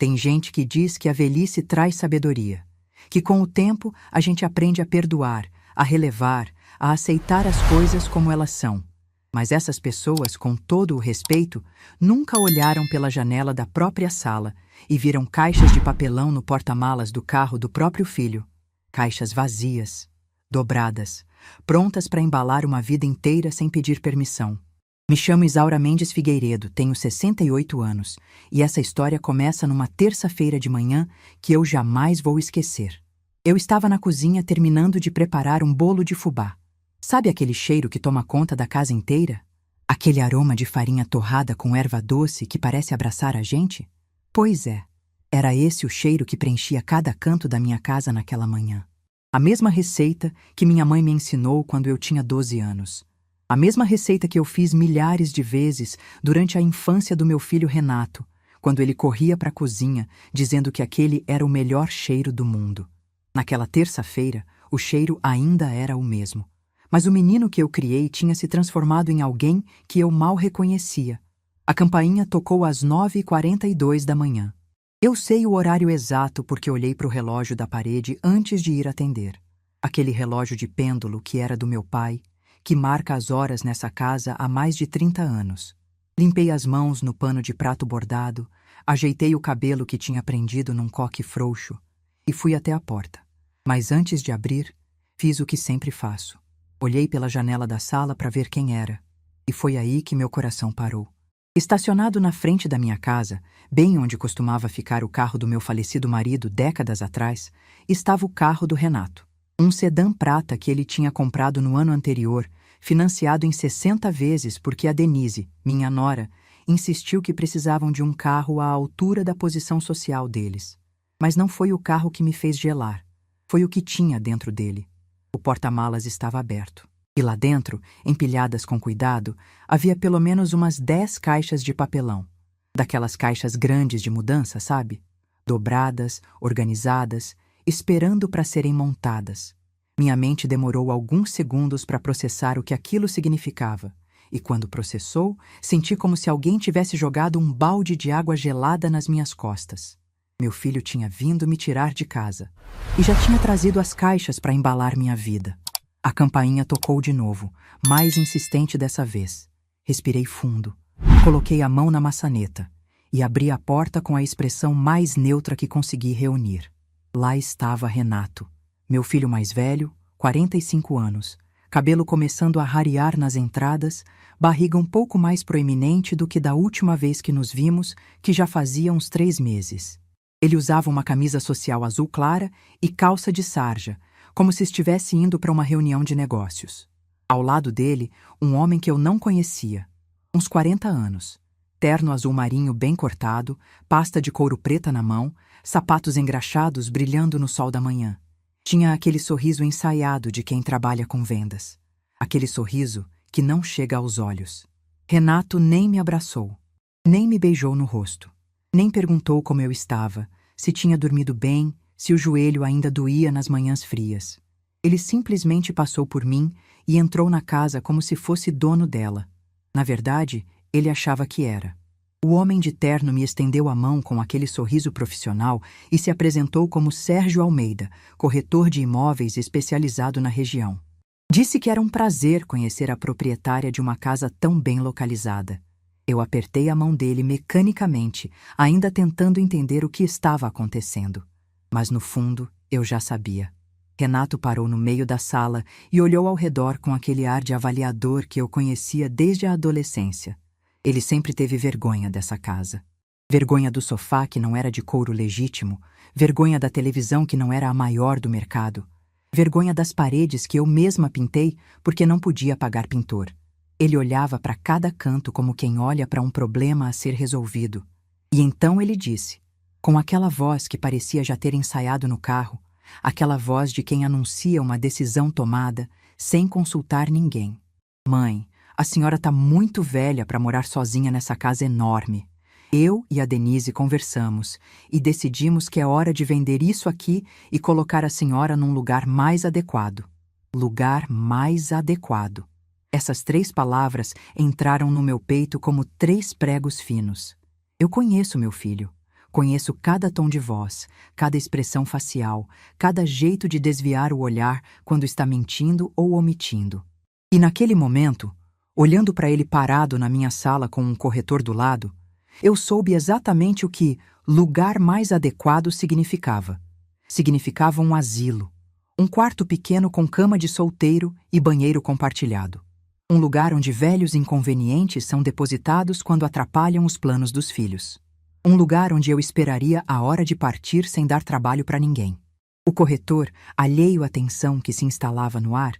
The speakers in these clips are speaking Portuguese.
Tem gente que diz que a velhice traz sabedoria, que com o tempo a gente aprende a perdoar, a relevar, a aceitar as coisas como elas são. Mas essas pessoas, com todo o respeito, nunca olharam pela janela da própria sala e viram caixas de papelão no porta-malas do carro do próprio filho. Caixas vazias, dobradas, prontas para embalar uma vida inteira sem pedir permissão. Me chamo Isaura Mendes Figueiredo, tenho 68 anos, e essa história começa numa terça-feira de manhã que eu jamais vou esquecer. Eu estava na cozinha terminando de preparar um bolo de fubá. Sabe aquele cheiro que toma conta da casa inteira? Aquele aroma de farinha torrada com erva doce que parece abraçar a gente? Pois é, era esse o cheiro que preenchia cada canto da minha casa naquela manhã. A mesma receita que minha mãe me ensinou quando eu tinha 12 anos. A mesma receita que eu fiz milhares de vezes durante a infância do meu filho Renato, quando ele corria para a cozinha dizendo que aquele era o melhor cheiro do mundo. Naquela terça-feira, o cheiro ainda era o mesmo. Mas o menino que eu criei tinha se transformado em alguém que eu mal reconhecia. A campainha tocou às 9h42 da manhã. Eu sei o horário exato porque olhei para o relógio da parede antes de ir atender. Aquele relógio de pêndulo que era do meu pai, que marca as horas nessa casa há mais de 30 anos. Limpei as mãos no pano de prato bordado, ajeitei o cabelo que tinha prendido num coque frouxo e fui até a porta. Mas antes de abrir, fiz o que sempre faço. Olhei pela janela da sala para ver quem era, e foi aí que meu coração parou. Estacionado na frente da minha casa, bem onde costumava ficar o carro do meu falecido marido décadas atrás, estava o carro do Renato. Um sedã prata que ele tinha comprado no ano anterior, financiado em 60 vezes porque a Denise, minha nora, insistiu que precisavam de um carro à altura da posição social deles. Mas não foi o carro que me fez gelar, foi o que tinha dentro dele. O porta-malas estava aberto. E lá dentro, empilhadas com cuidado, havia pelo menos umas 10 caixas de papelão. Daquelas caixas grandes de mudança, sabe? Dobradas, organizadas, esperando para serem montadas. Minha mente demorou alguns segundos para processar o que aquilo significava. E quando processou, senti como se alguém tivesse jogado um balde de água gelada nas minhas costas. Meu filho tinha vindo me tirar de casa e já tinha trazido as caixas para embalar minha vida. A campainha tocou de novo, mais insistente dessa vez. Respirei fundo, coloquei a mão na maçaneta e abri a porta com a expressão mais neutra que consegui reunir. Lá estava Renato, meu filho mais velho, 45 anos, cabelo começando a rarear nas entradas, barriga um pouco mais proeminente do que da última vez que nos vimos, que já fazia uns 3 meses. Ele usava uma camisa social azul clara e calça de sarja, como se estivesse indo para uma reunião de negócios. Ao lado dele, um homem que eu não conhecia, uns 40 anos, terno azul marinho bem cortado, pasta de couro preta na mão, sapatos engraxados brilhando no sol da manhã. Tinha aquele sorriso ensaiado de quem trabalha com vendas. Aquele sorriso que não chega aos olhos. Renato nem me abraçou, nem me beijou no rosto, nem perguntou como eu estava, se tinha dormido bem, se o joelho ainda doía nas manhãs frias. Ele simplesmente passou por mim e entrou na casa como se fosse dono dela. Na verdade, ele achava que era. O homem de terno me estendeu a mão com aquele sorriso profissional e se apresentou como Sérgio Almeida, corretor de imóveis especializado na região. Disse que era um prazer conhecer a proprietária de uma casa tão bem localizada. Eu apertei a mão dele mecanicamente, ainda tentando entender o que estava acontecendo. Mas no fundo, eu já sabia. Renato parou no meio da sala e olhou ao redor com aquele ar de avaliador que eu conhecia desde a adolescência. Ele sempre teve vergonha dessa casa. Vergonha do sofá que não era de couro legítimo, vergonha da televisão que não era a maior do mercado, vergonha das paredes que eu mesma pintei porque não podia pagar pintor. Ele olhava para cada canto como quem olha para um problema a ser resolvido. E então ele disse, com aquela voz que parecia já ter ensaiado no carro, aquela voz de quem anuncia uma decisão tomada sem consultar ninguém: "Mãe, a senhora está muito velha para morar sozinha nessa casa enorme. Eu e a Denise conversamos e decidimos que é hora de vender isso aqui e colocar a senhora num lugar mais adequado." Lugar mais adequado. Essas 3 palavras entraram no meu peito como 3 pregos finos. Eu conheço meu filho. Conheço cada tom de voz, cada expressão facial, cada jeito de desviar o olhar quando está mentindo ou omitindo. E naquele momento, olhando para ele parado na minha sala com um corretor do lado, eu soube exatamente o que lugar mais adequado significava. Significava um asilo, um quarto pequeno com cama de solteiro e banheiro compartilhado. Um lugar onde velhos inconvenientes são depositados quando atrapalham os planos dos filhos. Um lugar onde eu esperaria a hora de partir sem dar trabalho para ninguém. O corretor, alheio à tensão que se instalava no ar,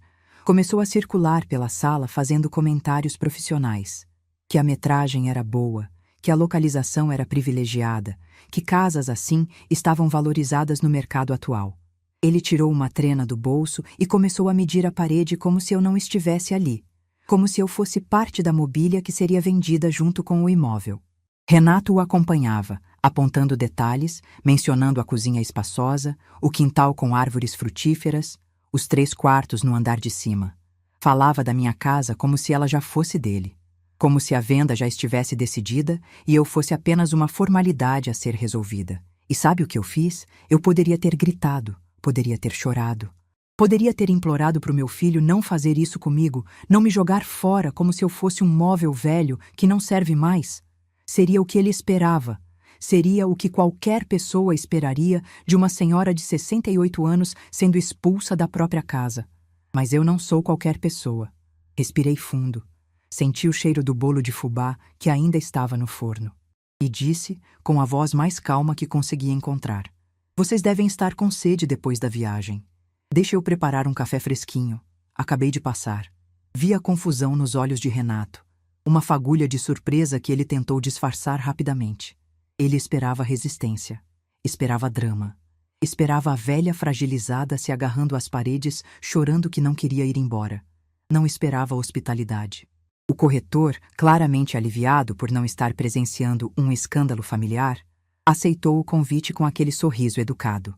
começou a circular pela sala fazendo comentários profissionais. Que a metragem era boa, que a localização era privilegiada, que casas assim estavam valorizadas no mercado atual. Ele tirou uma trena do bolso e começou a medir a parede como se eu não estivesse ali, como se eu fosse parte da mobília que seria vendida junto com o imóvel. Renato o acompanhava, apontando detalhes, mencionando a cozinha espaçosa, o quintal com árvores frutíferas, os 3 quartos no andar de cima. Falava da minha casa como se ela já fosse dele, como se a venda já estivesse decidida e eu fosse apenas uma formalidade a ser resolvida. E sabe o que eu fiz? Eu poderia ter gritado, poderia ter chorado. Poderia ter implorado para o meu filho não fazer isso comigo, não me jogar fora como se eu fosse um móvel velho que não serve mais. Seria o que ele esperava. Seria o que qualquer pessoa esperaria de uma senhora de 68 anos sendo expulsa da própria casa. Mas eu não sou qualquer pessoa. Respirei fundo. Senti o cheiro do bolo de fubá que ainda estava no forno. E disse, com a voz mais calma que consegui encontrar: "Vocês devem estar com sede depois da viagem. Deixa eu preparar um café fresquinho. Acabei de passar." Vi a confusão nos olhos de Renato. Uma fagulha de surpresa que ele tentou disfarçar rapidamente. Ele esperava resistência. Esperava drama. Esperava a velha fragilizada se agarrando às paredes, chorando que não queria ir embora. Não esperava hospitalidade. O corretor, claramente aliviado por não estar presenciando um escândalo familiar, aceitou o convite com aquele sorriso educado.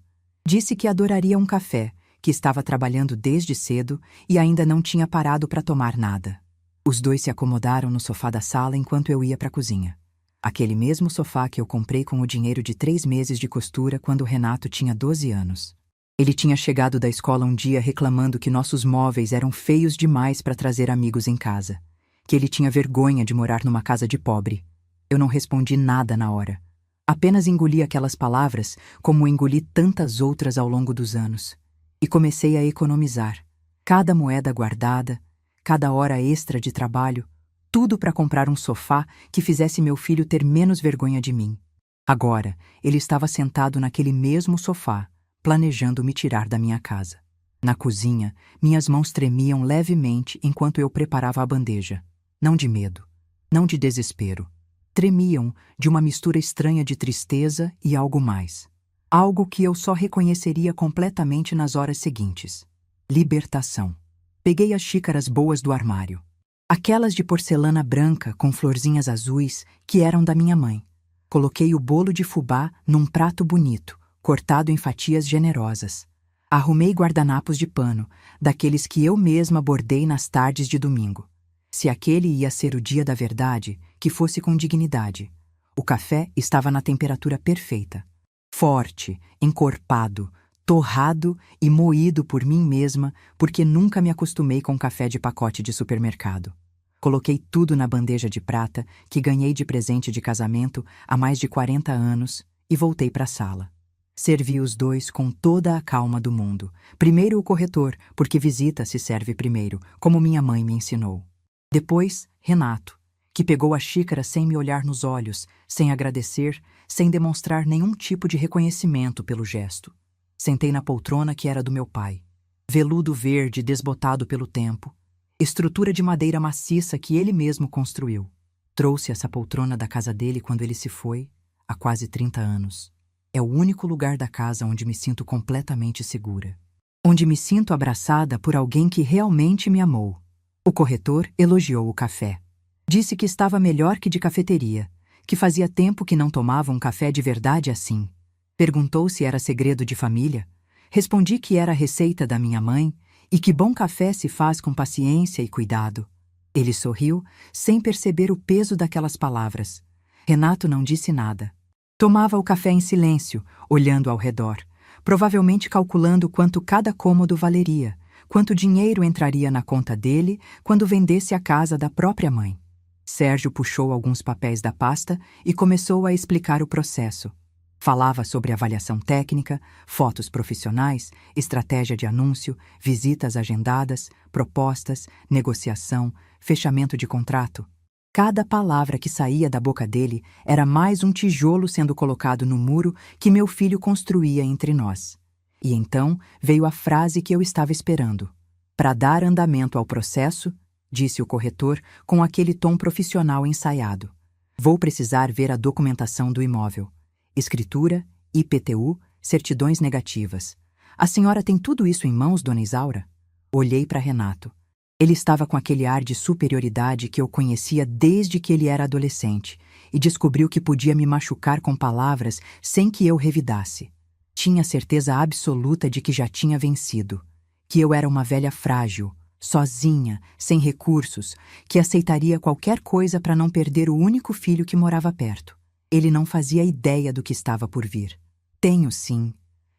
Disse que adoraria um café, que estava trabalhando desde cedo e ainda não tinha parado para tomar nada. Os dois se acomodaram no sofá da sala enquanto eu ia para a cozinha. Aquele mesmo sofá que eu comprei com o dinheiro de 3 meses de costura quando o Renato tinha 12 anos. Ele tinha chegado da escola um dia reclamando que nossos móveis eram feios demais para trazer amigos em casa. Que ele tinha vergonha de morar numa casa de pobre. Eu não respondi nada na hora. Apenas engoli aquelas palavras como engoli tantas outras ao longo dos anos. E comecei a economizar. Cada moeda guardada, cada hora extra de trabalho, tudo para comprar um sofá que fizesse meu filho ter menos vergonha de mim. Agora, ele estava sentado naquele mesmo sofá, planejando me tirar da minha casa. Na cozinha, minhas mãos tremiam levemente enquanto eu preparava a bandeja. Não de medo, não de desespero. Tremiam de uma mistura estranha de tristeza e algo mais. Algo que eu só reconheceria completamente nas horas seguintes. Libertação. Peguei as xícaras boas do armário. Aquelas de porcelana branca com florzinhas azuis que eram da minha mãe. Coloquei o bolo de fubá num prato bonito, cortado em fatias generosas. Arrumei guardanapos de pano, daqueles que eu mesma bordei nas tardes de domingo. Se aquele ia ser o dia da verdade, que fosse com dignidade. O café estava na temperatura perfeita. Forte, encorpado, torrado e moído por mim mesma, porque nunca me acostumei com café de pacote de supermercado. Coloquei tudo na bandeja de prata que ganhei de presente de casamento há mais de 40 anos e voltei para a sala. Servi os dois com toda a calma do mundo. Primeiro o corretor, porque visita se serve primeiro, como minha mãe me ensinou. Depois, Renato, que pegou a xícara sem me olhar nos olhos, sem agradecer, sem demonstrar nenhum tipo de reconhecimento pelo gesto. Sentei na poltrona que era do meu pai. Veludo verde desbotado pelo tempo. Estrutura de madeira maciça que ele mesmo construiu. Trouxe essa poltrona da casa dele quando ele se foi, há quase 30 anos. É o único lugar da casa onde me sinto completamente segura. Onde me sinto abraçada por alguém que realmente me amou. O corretor elogiou o café. Disse que estava melhor que de cafeteria, que fazia tempo que não tomava um café de verdade assim. Perguntou se era segredo de família. Respondi que era a receita da minha mãe e que bom café se faz com paciência e cuidado. Ele sorriu, sem perceber o peso daquelas palavras. Renato não disse nada. Tomava o café em silêncio, olhando ao redor, provavelmente calculando quanto cada cômodo valeria, quanto dinheiro entraria na conta dele quando vendesse a casa da própria mãe. Sérgio puxou alguns papéis da pasta e começou a explicar o processo. Falava sobre avaliação técnica, fotos profissionais, estratégia de anúncio, visitas agendadas, propostas, negociação, fechamento de contrato. Cada palavra que saía da boca dele era mais um tijolo sendo colocado no muro que meu filho construía entre nós. E então veio a frase que eu estava esperando. Para dar andamento ao processo, disse o corretor com aquele tom profissional ensaiado, vou precisar ver a documentação do imóvel. Escritura, IPTU, certidões negativas. A senhora tem tudo isso em mãos, dona Isaura? Olhei para Renato. Ele estava com aquele ar de superioridade que eu conhecia desde que ele era adolescente e descobriu que podia me machucar com palavras sem que eu revidasse. Tinha certeza absoluta de que já tinha vencido, que eu era uma velha frágil, sozinha, sem recursos, que aceitaria qualquer coisa para não perder o único filho que morava perto. Ele não fazia ideia do que estava por vir. Tenho sim,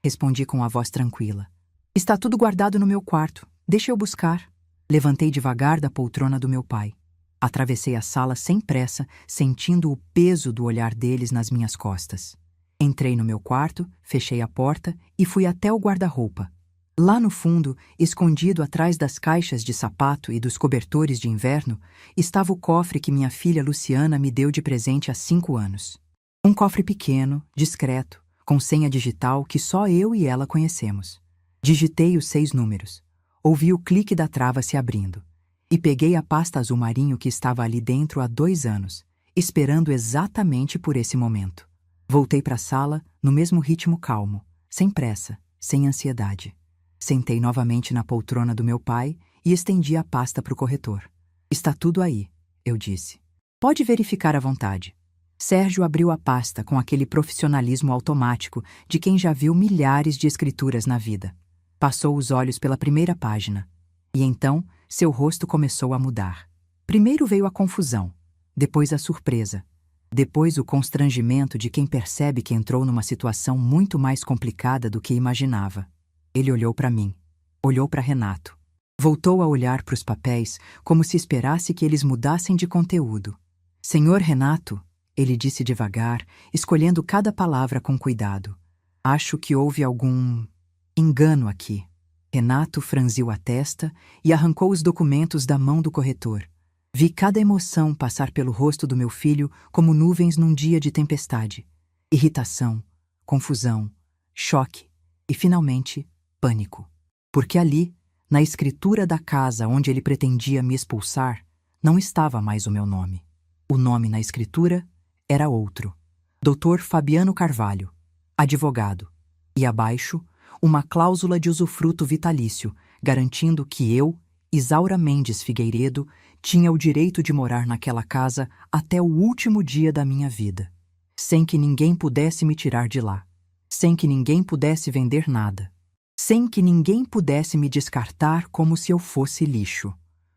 respondi com a voz tranquila. Está tudo guardado no meu quarto, deixa eu buscar. Levantei devagar da poltrona do meu pai. Atravessei a sala sem pressa, sentindo o peso do olhar deles nas minhas costas. Entrei no meu quarto, fechei a porta e fui até o guarda-roupa. Lá no fundo, escondido atrás das caixas de sapato e dos cobertores de inverno, estava o cofre que minha filha Luciana me deu de presente há 5 anos. Um cofre pequeno, discreto, com senha digital que só eu e ela conhecemos. Digitei os 6 números. Ouvi o clique da trava se abrindo. E peguei a pasta azul marinho que estava ali dentro há 2 anos, esperando exatamente por esse momento. Voltei para a sala, no mesmo ritmo calmo, sem pressa, sem ansiedade. Sentei novamente na poltrona do meu pai e estendi a pasta para o corretor. Está tudo aí, eu disse. Pode verificar à vontade. Sérgio abriu a pasta com aquele profissionalismo automático de quem já viu milhares de escrituras na vida. Passou os olhos pela primeira página. E então, seu rosto começou a mudar. Primeiro veio a confusão, depois a surpresa, depois o constrangimento de quem percebe que entrou numa situação muito mais complicada do que imaginava. Ele olhou para mim, olhou para Renato. Voltou a olhar para os papéis como se esperasse que eles mudassem de conteúdo. Senhor Renato, ele disse devagar, escolhendo cada palavra com cuidado. Acho que houve algum engano aqui. Renato franziu a testa e arrancou os documentos da mão do corretor. Vi cada emoção passar pelo rosto do meu filho como nuvens num dia de tempestade. Irritação, confusão, choque e, finalmente, pânico. Porque ali, na escritura da casa onde ele pretendia me expulsar, não estava mais o meu nome. O nome na escritura era outro. Dr. Fabiano Carvalho, advogado. E abaixo, uma cláusula de usufruto vitalício, garantindo que eu, Isaura Mendes Figueiredo, tinha o direito de morar naquela casa até o último dia da minha vida, sem que ninguém pudesse me tirar de lá, sem que ninguém pudesse vender nada, sem que ninguém pudesse me descartar como se eu fosse lixo.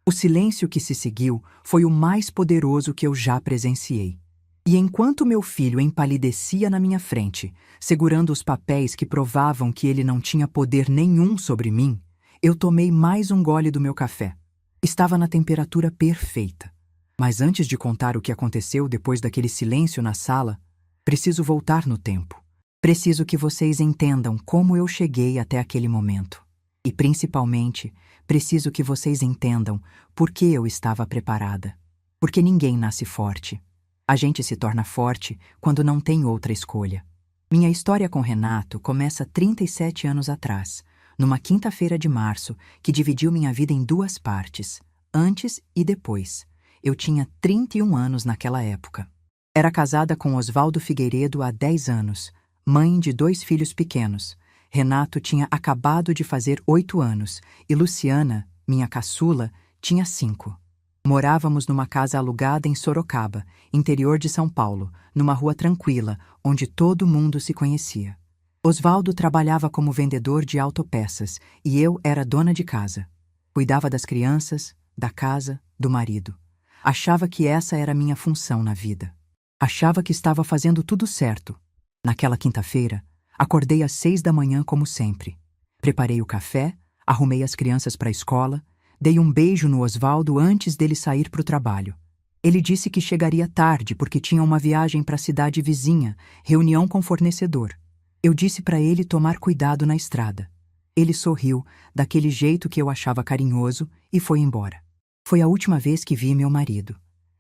O silêncio que se seguiu foi o mais poderoso que eu já presenciei. E enquanto meu filho empalidecia na minha frente, segurando os papéis que provavam que ele não tinha poder nenhum sobre mim, eu tomei mais um gole do meu café. Estava na temperatura perfeita. Mas antes de contar o que aconteceu depois daquele silêncio na sala, preciso voltar no tempo. Preciso que vocês entendam como eu cheguei até aquele momento. E, principalmente, preciso que vocês entendam por que eu estava preparada. Porque ninguém nasce forte. A gente se torna forte quando não tem outra escolha. Minha história com Renato começa 37 anos atrás, numa quinta-feira de março que dividiu minha vida em 2 partes, antes e depois. Eu tinha 31 anos naquela época. Era casada com Osvaldo Figueiredo há 10 anos, mãe de 2 filhos pequenos. Renato tinha acabado de fazer 8 anos e Luciana, minha caçula, tinha 5. Morávamos numa casa alugada em Sorocaba, interior de São Paulo, numa rua tranquila, onde todo mundo se conhecia. Osvaldo trabalhava como vendedor de autopeças e eu era dona de casa. Cuidava das crianças, da casa, do marido. Achava que essa era minha função na vida. Achava que estava fazendo tudo certo, Naquela quinta-feira, acordei às 6 da manhã como sempre. Preparei o café, arrumei as crianças para a escola, dei um beijo no Osvaldo antes dele sair para o trabalho. Ele disse que chegaria tarde porque tinha uma viagem para a cidade vizinha, reunião com fornecedor. Eu disse para ele tomar cuidado na estrada. Ele sorriu, daquele jeito que eu achava carinhoso, e foi embora. Foi a última vez que vi meu marido.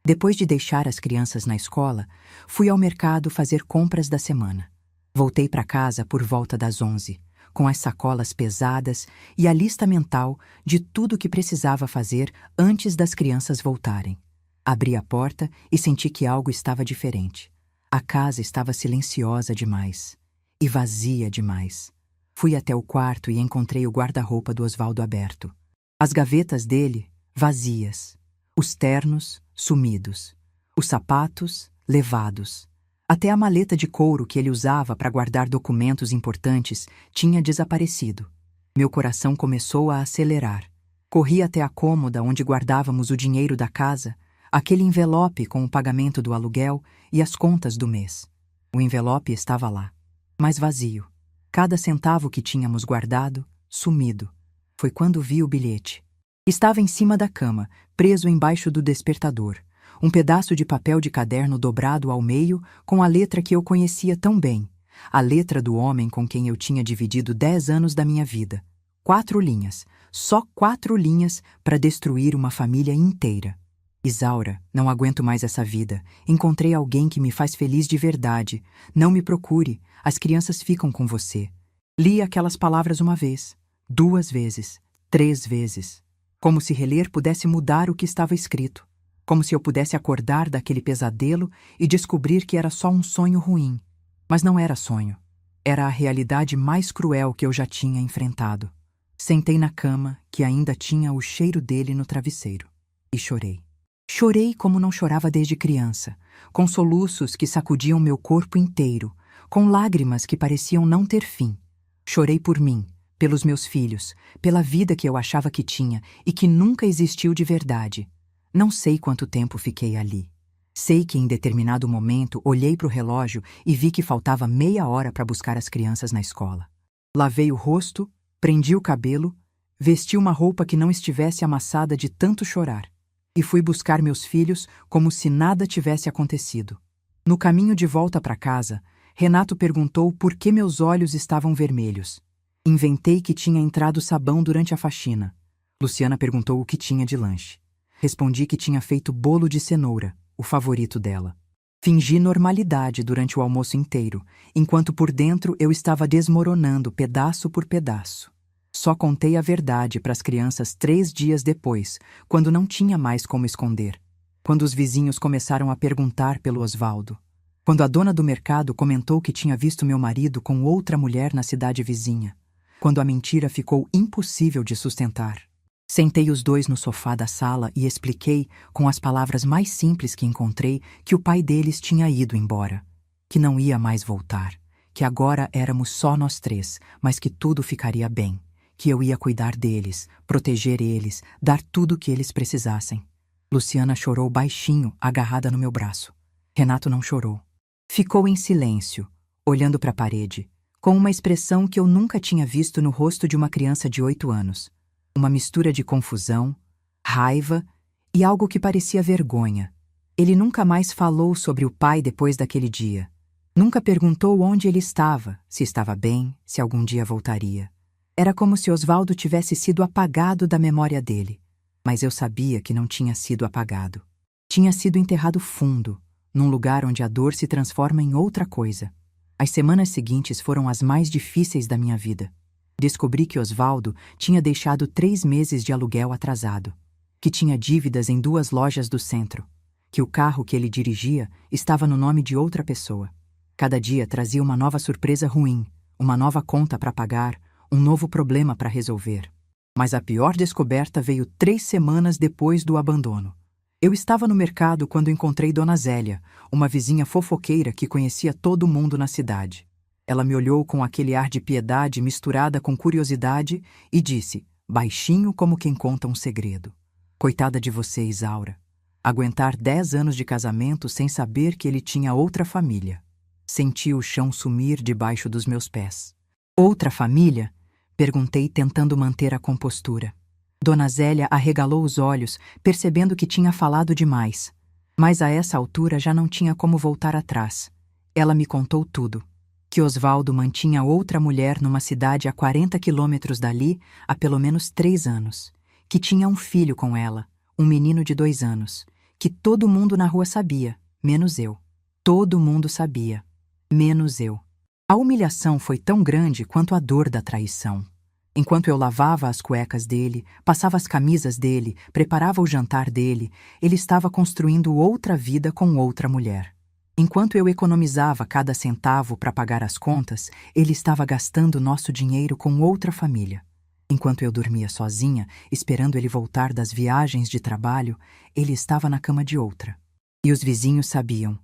Depois de deixar as crianças na escola, fui ao mercado fazer compras da semana. Voltei para casa por volta das 11, com as sacolas pesadas e a lista mental de tudo o que precisava fazer antes das crianças voltarem. Abri a porta e senti que algo estava diferente. A casa estava silenciosa demais e vazia demais. Fui até o quarto e encontrei o guarda-roupa do Osvaldo aberto. As gavetas dele, vazias. Os ternos, sumidos. Os sapatos, levados. Até a maleta de couro que ele usava para guardar documentos importantes tinha desaparecido. Meu coração começou a acelerar. Corri até a cômoda onde guardávamos o dinheiro da casa, aquele envelope com o pagamento do aluguel e as contas do mês. O envelope estava lá, mas vazio. Cada centavo que tínhamos guardado, sumido. Foi quando vi o bilhete. Estava em cima da cama, preso embaixo do despertador. Um pedaço de papel de caderno dobrado ao meio com a letra que eu conhecia tão bem. A letra do homem com quem eu tinha dividido 10 anos da minha vida. 4 linhas. Só 4 linhas para destruir uma família inteira. Isaura, não aguento mais essa vida. Encontrei alguém que me faz feliz de verdade. Não me procure. As crianças ficam com você. Li aquelas palavras uma vez, 2 vezes, 3 vezes. Como se reler pudesse mudar o que estava escrito. Como se eu pudesse acordar daquele pesadelo e descobrir que era só um sonho ruim. Mas não era sonho. Era a realidade mais cruel que eu já tinha enfrentado. Sentei na cama, que ainda tinha o cheiro dele no travesseiro, e chorei. Chorei como não chorava desde criança, com soluços que sacudiam meu corpo inteiro, com lágrimas que pareciam não ter fim. Chorei por mim, pelos meus filhos, pela vida que eu achava que tinha e que nunca existiu de verdade. Não sei quanto tempo fiquei ali. Sei que em determinado momento olhei para o relógio e vi que faltava meia hora para buscar as crianças na escola. Lavei o rosto, prendi o cabelo, vesti uma roupa que não estivesse amassada de tanto chorar. E fui buscar meus filhos como se nada tivesse acontecido. No caminho de volta para casa, Renato perguntou por que meus olhos estavam vermelhos. Inventei que tinha entrado sabão durante a faxina. Luciana perguntou o que tinha de lanche. Respondi que tinha feito bolo de cenoura, o favorito dela. Fingi normalidade durante o almoço inteiro, enquanto por dentro eu estava desmoronando pedaço por pedaço. Só contei a verdade para as crianças 3 dias depois, quando não tinha mais como esconder. Quando os vizinhos começaram a perguntar pelo Osvaldo. Quando a dona do mercado comentou que tinha visto meu marido com outra mulher na cidade vizinha. Quando a mentira ficou impossível de sustentar. Sentei os dois no sofá da sala e expliquei, com as palavras mais simples que encontrei, que o pai deles tinha ido embora. Que não ia mais voltar. Que agora éramos só nós 3, mas que tudo ficaria bem. Que eu ia cuidar deles, proteger eles, dar tudo o que eles precisassem. Luciana chorou baixinho, agarrada no meu braço. Renato não chorou. Ficou em silêncio, olhando para a parede, com uma expressão que eu nunca tinha visto no rosto de uma criança de 8 anos. Uma mistura de confusão, raiva e algo que parecia vergonha. Ele nunca mais falou sobre o pai depois daquele dia. Nunca perguntou onde ele estava, se estava bem, se algum dia voltaria. Era como se Osvaldo tivesse sido apagado da memória dele. Mas eu sabia que não tinha sido apagado. Tinha sido enterrado fundo, num lugar onde a dor se transforma em outra coisa. As semanas seguintes foram as mais difíceis da minha vida. Descobri que Osvaldo tinha deixado 3 meses de aluguel atrasado, que tinha dívidas em 2 lojas do centro, que o carro que ele dirigia estava no nome de outra pessoa. Cada dia trazia uma nova surpresa ruim, uma nova conta para pagar, um novo problema para resolver. Mas a pior descoberta veio 3 semanas depois do abandono. Eu estava no mercado quando encontrei Dona Zélia, uma vizinha fofoqueira que conhecia todo mundo na cidade. Ela me olhou com aquele ar de piedade misturada com curiosidade e disse, baixinho como quem conta um segredo: coitada de você, Isaura. Aguentar 10 anos de casamento sem saber que ele tinha outra família. Senti o chão sumir debaixo dos meus pés. Outra família? Perguntei, tentando manter a compostura. Dona Zélia arregalou os olhos, percebendo que tinha falado demais. Mas a essa altura já não tinha como voltar atrás. Ela me contou tudo. Que Osvaldo mantinha outra mulher numa cidade a 40 quilômetros dali há pelo menos 3 anos. Que tinha um filho com ela, um menino de 2 anos. Que todo mundo na rua sabia, menos eu. Todo mundo sabia, menos eu. A humilhação foi tão grande quanto a dor da traição. Enquanto eu lavava as cuecas dele, passava as camisas dele, preparava o jantar dele, ele estava construindo outra vida com outra mulher. Enquanto eu economizava cada centavo para pagar as contas, ele estava gastando nosso dinheiro com outra família. Enquanto eu dormia sozinha, esperando ele voltar das viagens de trabalho, ele estava na cama de outra. E os vizinhos sabiam.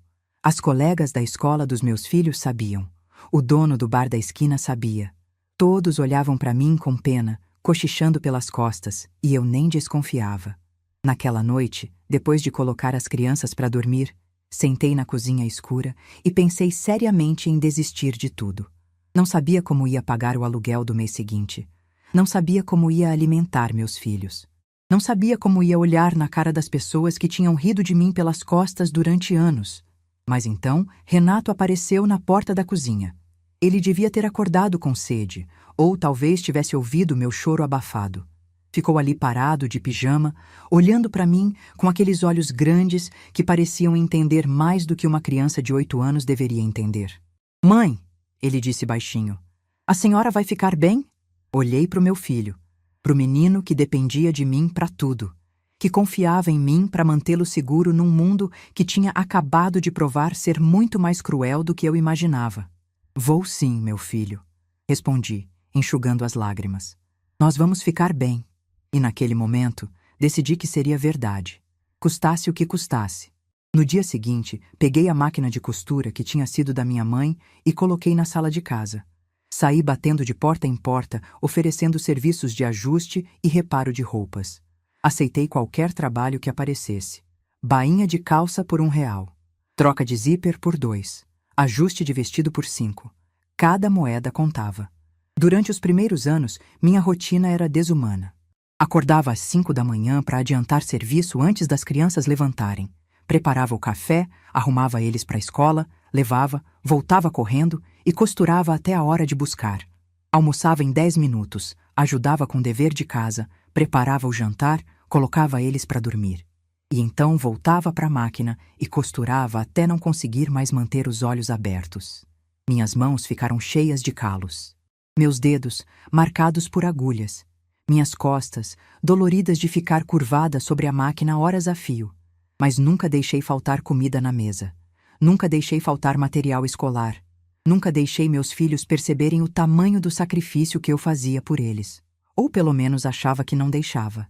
As colegas da escola dos meus filhos sabiam. O dono do bar da esquina sabia. Todos olhavam para mim com pena, cochichando pelas costas, e eu nem desconfiava. Naquela noite, depois de colocar as crianças para dormir, sentei na cozinha escura e pensei seriamente em desistir de tudo. Não sabia como ia pagar o aluguel do mês seguinte. Não sabia como ia alimentar meus filhos. Não sabia como ia olhar na cara das pessoas que tinham rido de mim pelas costas durante anos. Mas então, Renato apareceu na porta da cozinha. Ele devia ter acordado com sede, ou talvez tivesse ouvido meu choro abafado. Ficou ali parado, de pijama, olhando para mim com aqueles olhos grandes que pareciam entender mais do que uma criança de 8 anos deveria entender. "Mãe", ele disse baixinho, "a senhora vai ficar bem?" Olhei para o meu filho, para o menino que dependia de mim para tudo, que confiava em mim para mantê-lo seguro num mundo que tinha acabado de provar ser muito mais cruel do que eu imaginava. "Vou sim, meu filho", respondi, enxugando as lágrimas. "Nós vamos ficar bem." E naquele momento, decidi que seria verdade, custasse o que custasse. No dia seguinte, peguei a máquina de costura que tinha sido da minha mãe e coloquei na sala de casa. Saí batendo de porta em porta, oferecendo serviços de ajuste e reparo de roupas. Aceitei qualquer trabalho que aparecesse. Bainha de calça por R$1, troca de zíper por 2, ajuste de vestido por 5. Cada moeda contava. Durante os primeiros anos, minha rotina era desumana. Acordava às 5 da manhã para adiantar serviço antes das crianças levantarem. Preparava o café, arrumava eles para a escola, levava, voltava correndo e costurava até a hora de buscar. Almoçava em 10 minutos, ajudava com o dever de casa, preparava o jantar, colocava eles para dormir. E então voltava para a máquina e costurava até não conseguir mais manter os olhos abertos. Minhas mãos ficaram cheias de calos. Meus dedos, marcados por agulhas. Minhas costas, doloridas de ficar curvada sobre a máquina horas a fio. Mas nunca deixei faltar comida na mesa. Nunca deixei faltar material escolar. Nunca deixei meus filhos perceberem o tamanho do sacrifício que eu fazia por eles. Ou pelo menos achava que não deixava.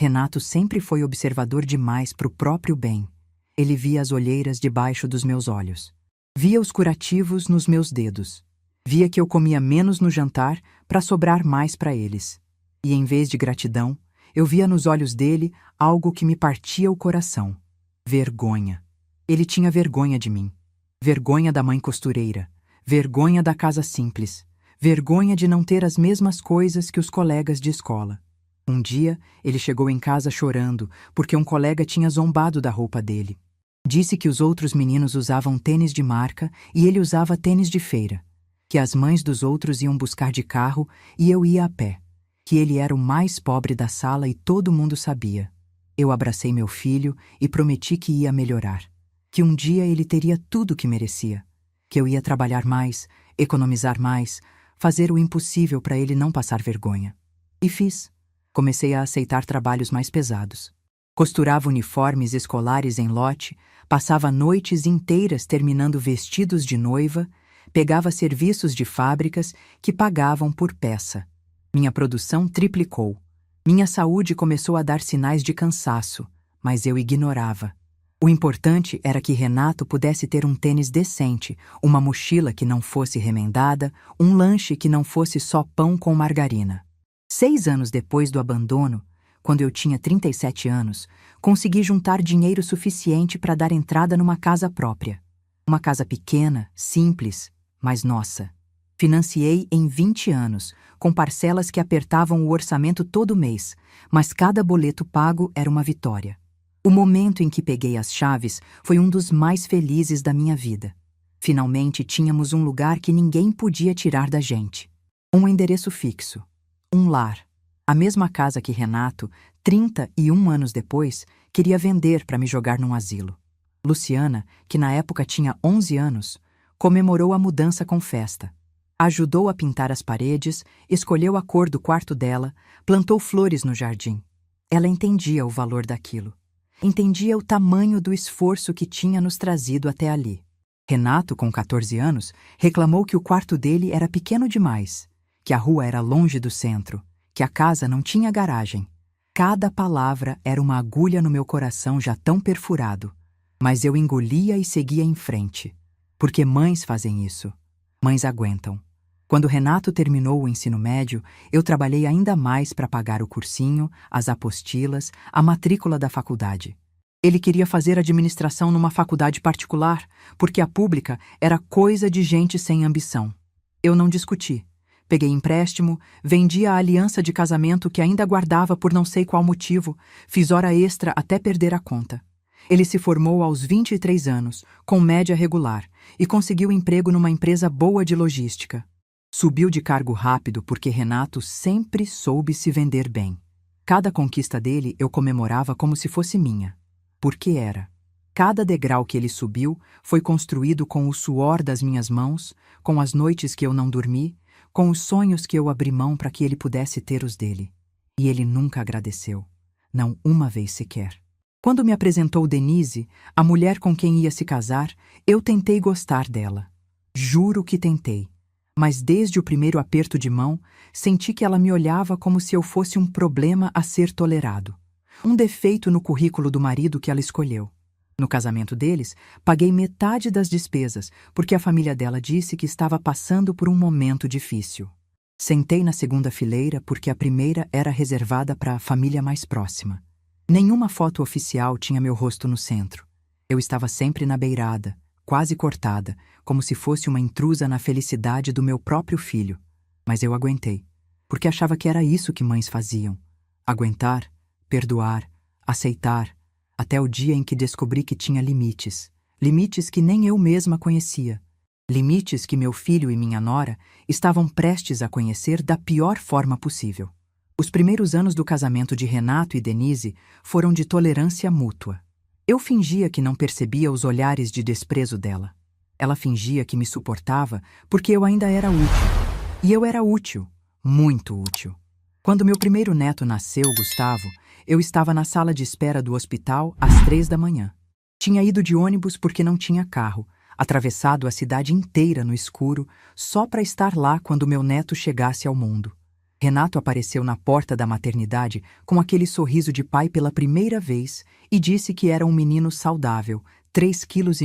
Renato sempre foi observador demais para o próprio bem. Ele via as olheiras debaixo dos meus olhos. Via os curativos nos meus dedos. Via que eu comia menos no jantar para sobrar mais para eles. E em vez de gratidão, eu via nos olhos dele algo que me partia o coração. Vergonha. Ele tinha vergonha de mim. Vergonha da mãe costureira. Vergonha da casa simples. Vergonha de não ter as mesmas coisas que os colegas de escola. Um dia, ele chegou em casa chorando porque um colega tinha zombado da roupa dele. Disse que os outros meninos usavam tênis de marca e ele usava tênis de feira. Que as mães dos outros iam buscar de carro e eu ia a pé. Que ele era o mais pobre da sala e todo mundo sabia. Eu abracei meu filho e prometi que ia melhorar. Que um dia ele teria tudo o que merecia. Que eu ia trabalhar mais, economizar mais, fazer o impossível para ele não passar vergonha. E fiz. Comecei a aceitar trabalhos mais pesados. Costurava uniformes escolares em lote, passava noites inteiras terminando vestidos de noiva, pegava serviços de fábricas que pagavam por peça. Minha produção triplicou. Minha saúde começou a dar sinais de cansaço, mas eu ignorava. O importante era que Renato pudesse ter um tênis decente, uma mochila que não fosse remendada, um lanche que não fosse só pão com margarina. 6 anos depois do abandono, quando eu tinha 37 anos, consegui juntar dinheiro suficiente para dar entrada numa casa própria. Uma casa pequena, simples, mas nossa. Financiei em 20 anos, com parcelas que apertavam o orçamento todo mês, mas cada boleto pago era uma vitória. O momento em que peguei as chaves foi um dos mais felizes da minha vida. Finalmente tínhamos um lugar que ninguém podia tirar da gente. Um endereço fixo. Um lar. A mesma casa que Renato, 31 anos depois, queria vender para me jogar num asilo. Luciana, que na época tinha 11 anos, comemorou a mudança com festa. Ajudou a pintar as paredes, escolheu a cor do quarto dela, plantou flores no jardim. Ela entendia o valor daquilo. Entendia o tamanho do esforço que tinha nos trazido até ali. Renato, com 14 anos, reclamou que o quarto dele era pequeno demais, que a rua era longe do centro, que a casa não tinha garagem. Cada palavra era uma agulha no meu coração já tão perfurado. Mas eu engolia e seguia em frente. Porque mães fazem isso. Mães aguentam. Quando Renato terminou o ensino médio, eu trabalhei ainda mais para pagar o cursinho, as apostilas, a matrícula da faculdade. Ele queria fazer administração numa faculdade particular, porque a pública era coisa de gente sem ambição. Eu não discuti. Peguei empréstimo, vendi a aliança de casamento que ainda guardava por não sei qual motivo, fiz hora extra até perder a conta. Ele se formou aos 23 anos, com média regular, e conseguiu emprego numa empresa boa de logística. Subiu de cargo rápido porque Renato sempre soube se vender bem. Cada conquista dele eu comemorava como se fosse minha. Porque era. Cada degrau que ele subiu foi construído com o suor das minhas mãos, com as noites que eu não dormi, com os sonhos que eu abri mão para que ele pudesse ter os dele. E ele nunca agradeceu. Não uma vez sequer. Quando me apresentou Denise, a mulher com quem ia se casar, eu tentei gostar dela. Juro que tentei. Mas desde o primeiro aperto de mão, senti que ela me olhava como se eu fosse um problema a ser tolerado. Um defeito no currículo do marido que ela escolheu. No casamento deles, paguei metade das despesas, porque a família dela disse que estava passando por um momento difícil. Sentei na segunda fileira porque a primeira era reservada para a família mais próxima. Nenhuma foto oficial tinha meu rosto no centro. Eu estava sempre na beirada, quase cortada, como se fosse uma intrusa na felicidade do meu próprio filho. Mas eu aguentei, porque achava que era isso que mães faziam. Aguentar, perdoar, aceitar, até o dia em que descobri que tinha limites. Limites que nem eu mesma conhecia. Limites que meu filho e minha nora estavam prestes a conhecer da pior forma possível. Os primeiros anos do casamento de Renato e Denise foram de tolerância mútua. Eu fingia que não percebia os olhares de desprezo dela. Ela fingia que me suportava porque eu ainda era útil. E eu era útil, muito útil. Quando meu primeiro neto nasceu, Gustavo, eu estava na sala de espera do hospital às 3 da manhã. Tinha ido de ônibus porque não tinha carro, atravessado a cidade inteira no escuro, só para estar lá quando meu neto chegasse ao mundo. Renato apareceu na porta da maternidade com aquele sorriso de pai pela primeira vez e disse que era um menino saudável, 3,5 quilos,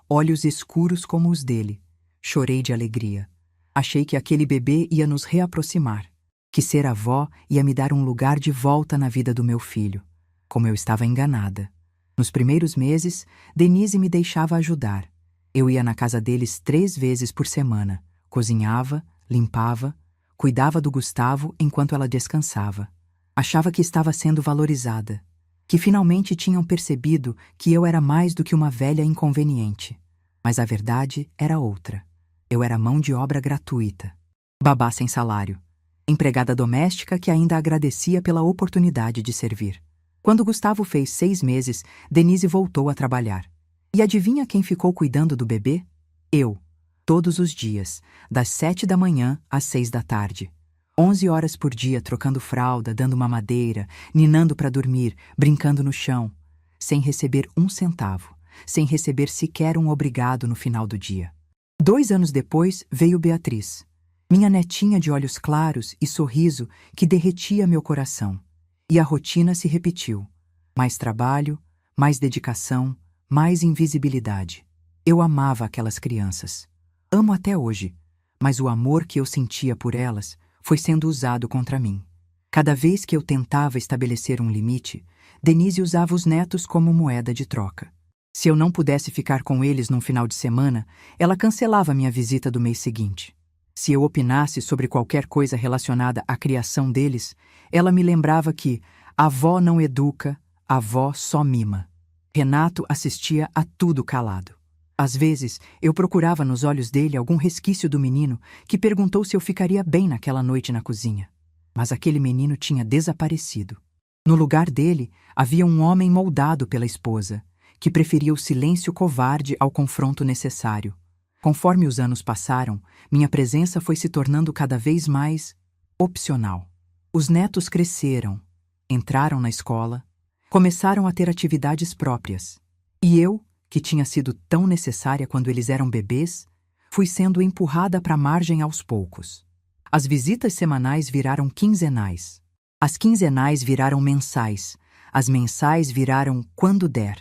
olhos escuros como os dele. Chorei de alegria. Achei que aquele bebê ia nos reaproximar, que ser avó ia me dar um lugar de volta na vida do meu filho. Como eu estava enganada. Nos primeiros meses, Denise me deixava ajudar. Eu ia na casa deles 3 vezes por semana, cozinhava, limpava, cuidava do Gustavo enquanto ela descansava. Achava que estava sendo valorizada, que finalmente tinham percebido que eu era mais do que uma velha inconveniente. Mas a verdade era outra. Eu era mão de obra gratuita. Babá sem salário. Empregada doméstica que ainda agradecia pela oportunidade de servir. Quando Gustavo fez 6 meses, Denise voltou a trabalhar. E adivinha quem ficou cuidando do bebê? Eu. Todos os dias, das 7 da manhã às 6 da tarde. 11 horas por dia trocando fralda, dando mamadeira, ninando para dormir, brincando no chão. Sem receber um centavo, sem receber sequer um obrigado no final do dia. 2 anos depois veio Beatriz. Minha netinha de olhos claros e sorriso que derretia meu coração. E a rotina se repetiu. Mais trabalho, mais dedicação, mais invisibilidade. Eu amava aquelas crianças. Amo até hoje, mas o amor que eu sentia por elas foi sendo usado contra mim. Cada vez que eu tentava estabelecer um limite, Denise usava os netos como moeda de troca. Se eu não pudesse ficar com eles num final de semana, ela cancelava minha visita do mês seguinte. Se eu opinasse sobre qualquer coisa relacionada à criação deles, ela me lembrava que a avó não educa, a avó só mima. Renato assistia a tudo calado. Às vezes, eu procurava nos olhos dele algum resquício do menino que perguntou se eu ficaria bem naquela noite na cozinha. Mas aquele menino tinha desaparecido. No lugar dele, havia um homem moldado pela esposa, que preferia o silêncio covarde ao confronto necessário. Conforme os anos passaram, minha presença foi se tornando cada vez mais opcional. Os netos cresceram, entraram na escola, começaram a ter atividades próprias. E eu, que tinha sido tão necessária quando eles eram bebês, fui sendo empurrada para a margem aos poucos. As visitas semanais viraram quinzenais. As quinzenais viraram mensais. As mensais viraram quando der.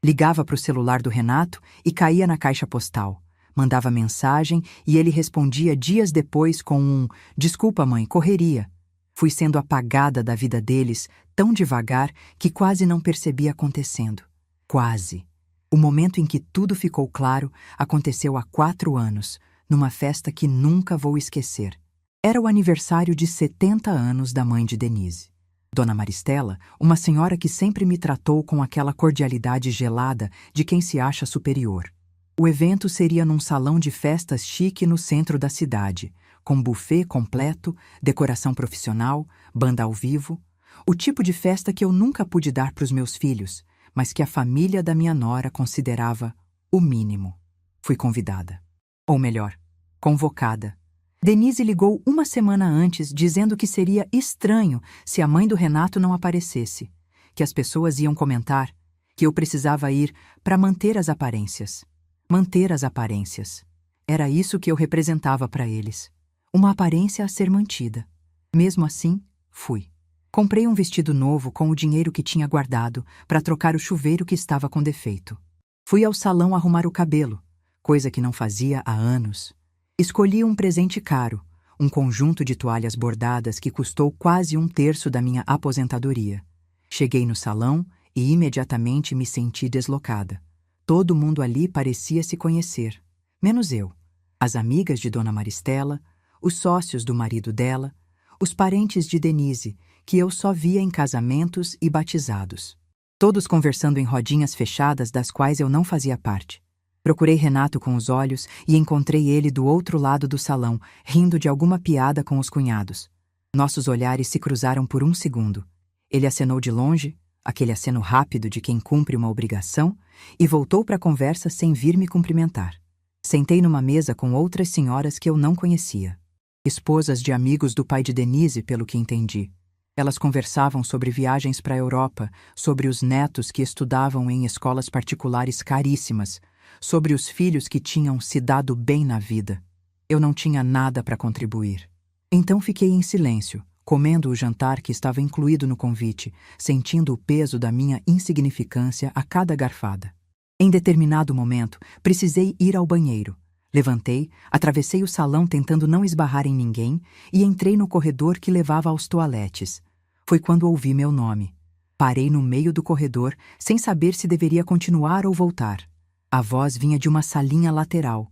Ligava para o celular do Renato e caía na caixa postal. Mandava mensagem e ele respondia dias depois com um "Desculpa, mãe, correria". Fui sendo apagada da vida deles tão devagar que quase não percebi acontecendo. Quase. O momento em que tudo ficou claro aconteceu há 4 anos, numa festa que nunca vou esquecer. Era o aniversário de 70 anos da mãe de Denise. Dona Maristela, uma senhora que sempre me tratou com aquela cordialidade gelada de quem se acha superior. O evento seria num salão de festas chique no centro da cidade, com buffet completo, decoração profissional, banda ao vivo, o tipo de festa que eu nunca pude dar para os meus filhos, mas que a família da minha nora considerava o mínimo. Fui convidada. Ou melhor, convocada. Denise ligou uma semana antes dizendo que seria estranho se a mãe do Renato não aparecesse, que as pessoas iam comentar, que eu precisava ir para manter as aparências. Manter as aparências. Era isso que eu representava para eles. Uma aparência a ser mantida. Mesmo assim, fui. Comprei um vestido novo com o dinheiro que tinha guardado para trocar o chuveiro que estava com defeito. Fui ao salão arrumar o cabelo, coisa que não fazia há anos. Escolhi um presente caro, um conjunto de toalhas bordadas que custou quase 1/3 da minha aposentadoria. Cheguei no salão e imediatamente me senti deslocada. Todo mundo ali parecia se conhecer, menos eu. As amigas de Dona Maristela, os sócios do marido dela, os parentes de Denise, que eu só via em casamentos e batizados. Todos conversando em rodinhas fechadas das quais eu não fazia parte. Procurei Renato com os olhos e encontrei ele do outro lado do salão, rindo de alguma piada com os cunhados. Nossos olhares se cruzaram por um segundo. Ele acenou de longe, aquele aceno rápido de quem cumpre uma obrigação, e voltou para a conversa sem vir me cumprimentar. Sentei numa mesa com outras senhoras que eu não conhecia. Esposas de amigos do pai de Denise, pelo que entendi. Elas conversavam sobre viagens para a Europa, sobre os netos que estudavam em escolas particulares caríssimas, sobre os filhos que tinham se dado bem na vida. Eu não tinha nada para contribuir. Então fiquei em silêncio, comendo o jantar que estava incluído no convite, sentindo o peso da minha insignificância a cada garfada. Em determinado momento, precisei ir ao banheiro. Levantei, atravessei o salão tentando não esbarrar em ninguém e entrei no corredor que levava aos toaletes. Foi quando ouvi meu nome. Parei no meio do corredor, sem saber se deveria continuar ou voltar. A voz vinha de uma salinha lateral,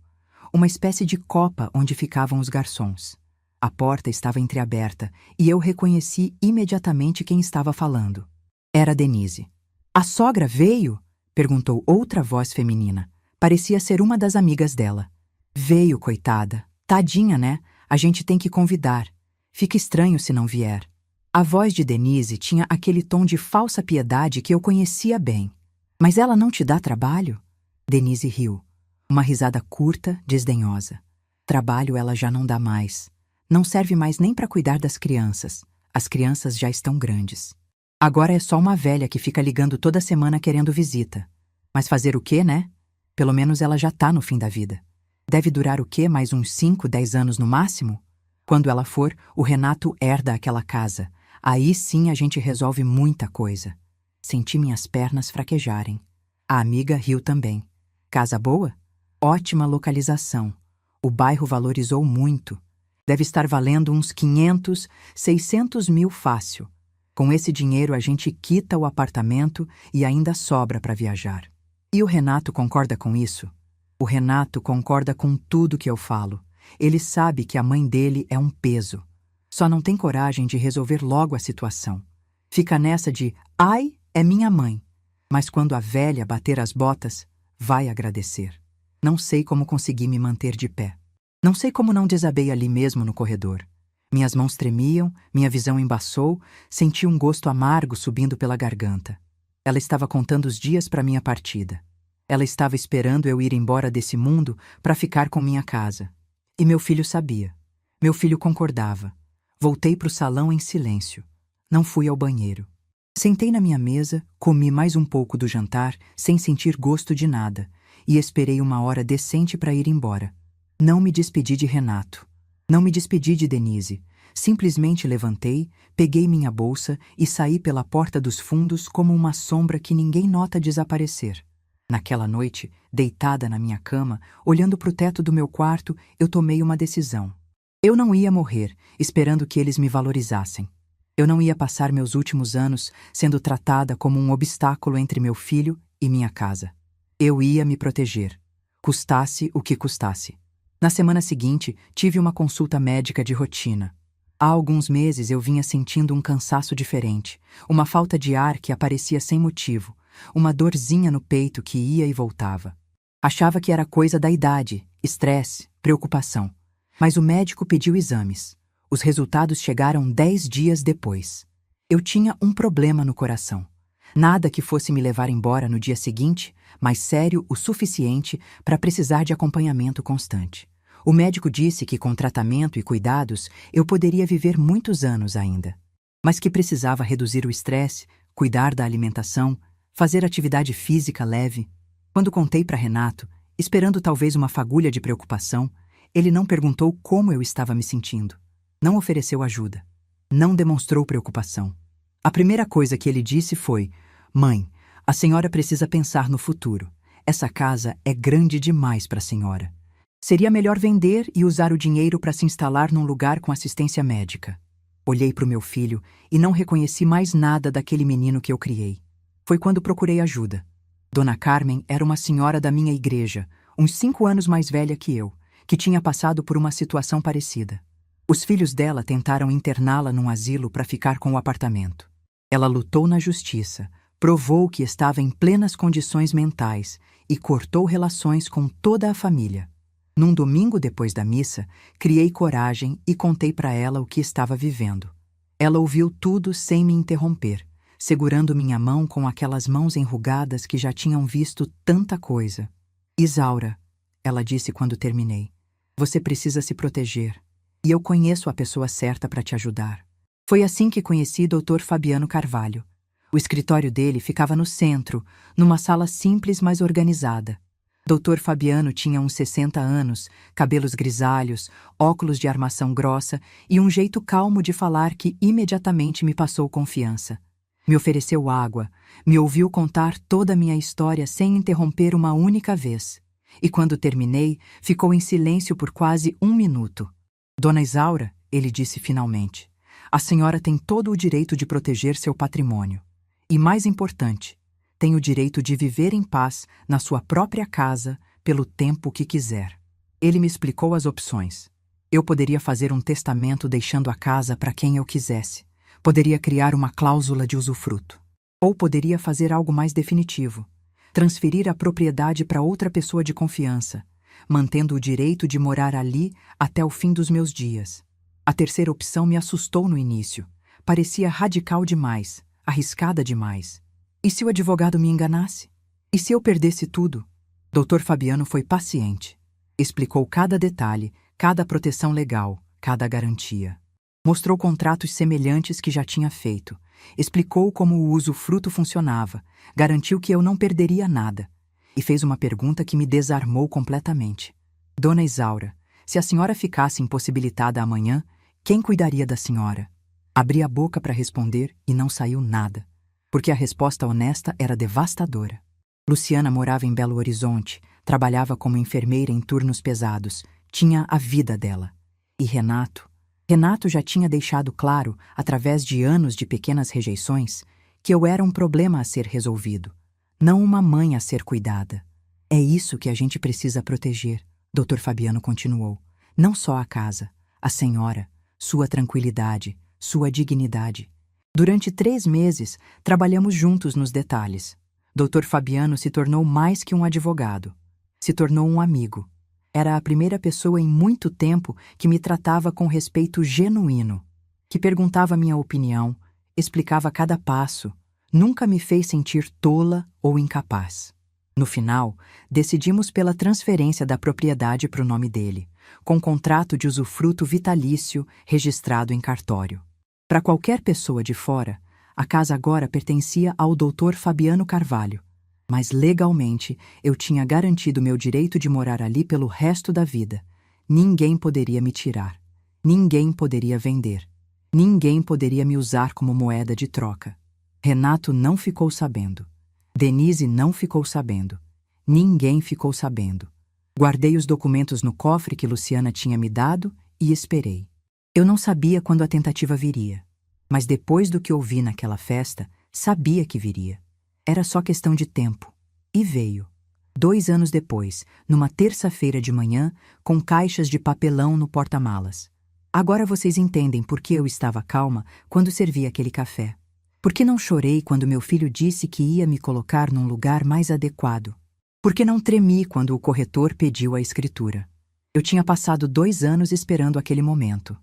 uma espécie de copa onde ficavam os garçons. A porta estava entreaberta e eu reconheci imediatamente quem estava falando. Era Denise. "A sogra veio?" perguntou outra voz feminina. Parecia ser uma das amigas dela. "Veio, coitada. Tadinha, né? A gente tem que convidar. Fica estranho se não vier." A voz de Denise tinha aquele tom de falsa piedade que eu conhecia bem. "Mas ela não te dá trabalho?" Denise riu. Uma risada curta, desdenhosa. "Trabalho ela já não dá mais. Não serve mais nem para cuidar das crianças. As crianças já estão grandes. Agora é só uma velha que fica ligando toda semana querendo visita. Mas fazer o quê, né? Pelo menos ela já tá no fim da vida. Deve durar o quê? Mais uns 5, 10 anos no máximo? Quando ela for, o Renato herda aquela casa. Aí sim a gente resolve muita coisa." Senti minhas pernas fraquejarem. A amiga riu também. "Casa boa? Ótima localização. O bairro valorizou muito. Deve estar valendo uns 500, 600 mil fácil. Com esse dinheiro a gente quita o apartamento e ainda sobra para viajar." E o Renato concorda com isso? O Renato concorda com tudo que eu falo. Ele sabe que a mãe dele é um peso. Só não tem coragem de resolver logo a situação. Fica nessa de, ai, é minha mãe. Mas quando a velha bater as botas, vai agradecer. Não sei como consegui me manter de pé. Não sei como não desabei ali mesmo no corredor. Minhas mãos tremiam, minha visão embaçou, senti um gosto amargo subindo pela garganta. Ela estava contando os dias para minha partida. Ela estava esperando eu ir embora desse mundo para ficar com minha casa. E meu filho sabia. Meu filho concordava. Voltei para o salão em silêncio. Não fui ao banheiro. Sentei na minha mesa, comi mais um pouco do jantar, sem sentir gosto de nada, e esperei uma hora decente para ir embora. Não me despedi de Renato. Não me despedi de Denise. Simplesmente levantei, peguei minha bolsa e saí pela porta dos fundos como uma sombra que ninguém nota desaparecer. Naquela noite, deitada na minha cama, olhando para o teto do meu quarto, eu tomei uma decisão. Eu não ia morrer, esperando que eles me valorizassem. Eu não ia passar meus últimos anos sendo tratada como um obstáculo entre meu filho e minha casa. Eu ia me proteger, custasse o que custasse. Na semana seguinte, tive uma consulta médica de rotina. Há alguns meses eu vinha sentindo um cansaço diferente, uma falta de ar que aparecia sem motivo, uma dorzinha no peito que ia e voltava. Achava que era coisa da idade, estresse, preocupação. Mas o médico pediu exames. Os resultados chegaram 10 dias depois. Eu tinha um problema no coração. Nada que fosse me levar embora no dia seguinte, mas sério o suficiente para precisar de acompanhamento constante. O médico disse que com tratamento e cuidados eu poderia viver muitos anos ainda, mas que precisava reduzir o estresse, cuidar da alimentação, fazer atividade física leve. Quando contei para Renato, esperando talvez uma fagulha de preocupação, ele não perguntou como eu estava me sentindo. Não ofereceu ajuda. Não demonstrou preocupação. A primeira coisa que ele disse foi: "Mãe, a senhora precisa pensar no futuro. Essa casa é grande demais para a senhora. Seria melhor vender e usar o dinheiro para se instalar num lugar com assistência médica." Olhei para o meu filho e não reconheci mais nada daquele menino que eu criei. Foi quando procurei ajuda. Dona Carmen era uma senhora da minha igreja, uns 5 anos mais velha que eu, que tinha passado por uma situação parecida. Os filhos dela tentaram interná-la num asilo para ficar com o apartamento. Ela lutou na justiça, provou que estava em plenas condições mentais e cortou relações com toda a família. Num domingo depois da missa, criei coragem e contei para ela o que estava vivendo. Ela ouviu tudo sem me interromper, segurando minha mão com aquelas mãos enrugadas que já tinham visto tanta coisa. "Isaura", ela disse quando terminei, "você precisa se proteger. E eu conheço a pessoa certa para te ajudar." Foi assim que conheci Dr. Fabiano Carvalho. O escritório dele ficava no centro, numa sala simples mas organizada. Dr. Fabiano tinha uns 60 anos, cabelos grisalhos, óculos de armação grossa e um jeito calmo de falar que imediatamente me passou confiança. Me ofereceu água, me ouviu contar toda a minha história sem interromper uma única vez. E quando terminei, ficou em silêncio por quase 1 minuto. "Dona Isaura", ele disse finalmente, "a senhora tem todo o direito de proteger seu patrimônio. E mais importante, tem o direito de viver em paz na sua própria casa pelo tempo que quiser." Ele me explicou as opções. Eu poderia fazer um testamento deixando a casa para quem eu quisesse. Poderia criar uma cláusula de usufruto. Ou poderia fazer algo mais definitivo. Transferir a propriedade para outra pessoa de confiança, mantendo o direito de morar ali até o fim dos meus dias. A terceira opção me assustou no início. Parecia radical demais, arriscada demais. E se o advogado me enganasse? E se eu perdesse tudo? Dr. Fabiano foi paciente. Explicou cada detalhe, cada proteção legal, cada garantia. Mostrou contratos semelhantes que já tinha feito. Explicou como o usufruto funcionava, garantiu que eu não perderia nada. E fez uma pergunta que me desarmou completamente. "Dona Isaura, se a senhora ficasse impossibilitada amanhã, quem cuidaria da senhora?" Abri a boca para responder e não saiu nada, porque a resposta honesta era devastadora. Luciana morava em Belo Horizonte, trabalhava como enfermeira em turnos pesados, tinha a vida dela. E Renato já tinha deixado claro, através de anos de pequenas rejeições, que eu era um problema a ser resolvido. não uma mãe a ser cuidada. É isso que a gente precisa proteger, Dr. Fabiano continuou. Não só a casa, a senhora, sua tranquilidade, sua dignidade. Durante 3 meses, trabalhamos juntos nos detalhes. Dr. Fabiano se tornou mais que um advogado. Se tornou um amigo. Era a primeira pessoa em muito tempo que me tratava com respeito genuíno, que perguntava minha opinião, explicava cada passo, nunca me fez sentir tola ou incapaz. No final, decidimos pela transferência da propriedade para o nome dele, com contrato de usufruto vitalício registrado em cartório. Para qualquer pessoa de fora, a casa agora pertencia ao Dr. Fabiano Carvalho, mas legalmente eu tinha garantido meu direito de morar ali pelo resto da vida. Ninguém poderia me tirar, ninguém poderia vender, ninguém poderia me usar como moeda de troca. Renato não ficou sabendo. Denise não ficou sabendo. Ninguém ficou sabendo. Guardei os documentos no cofre que Luciana tinha me dado e esperei. Eu não sabia quando a tentativa viria, mas depois do que ouvi naquela festa, sabia que viria. Era só questão de tempo. E veio. 2 anos depois, numa terça-feira de manhã, com caixas de papelão no porta-malas. Agora vocês entendem por que eu estava calma quando servi aquele café. Por que não chorei quando meu filho disse que ia me colocar num lugar mais adequado? Por que não tremi quando o corretor pediu a escritura? Eu tinha passado 2 anos esperando aquele momento.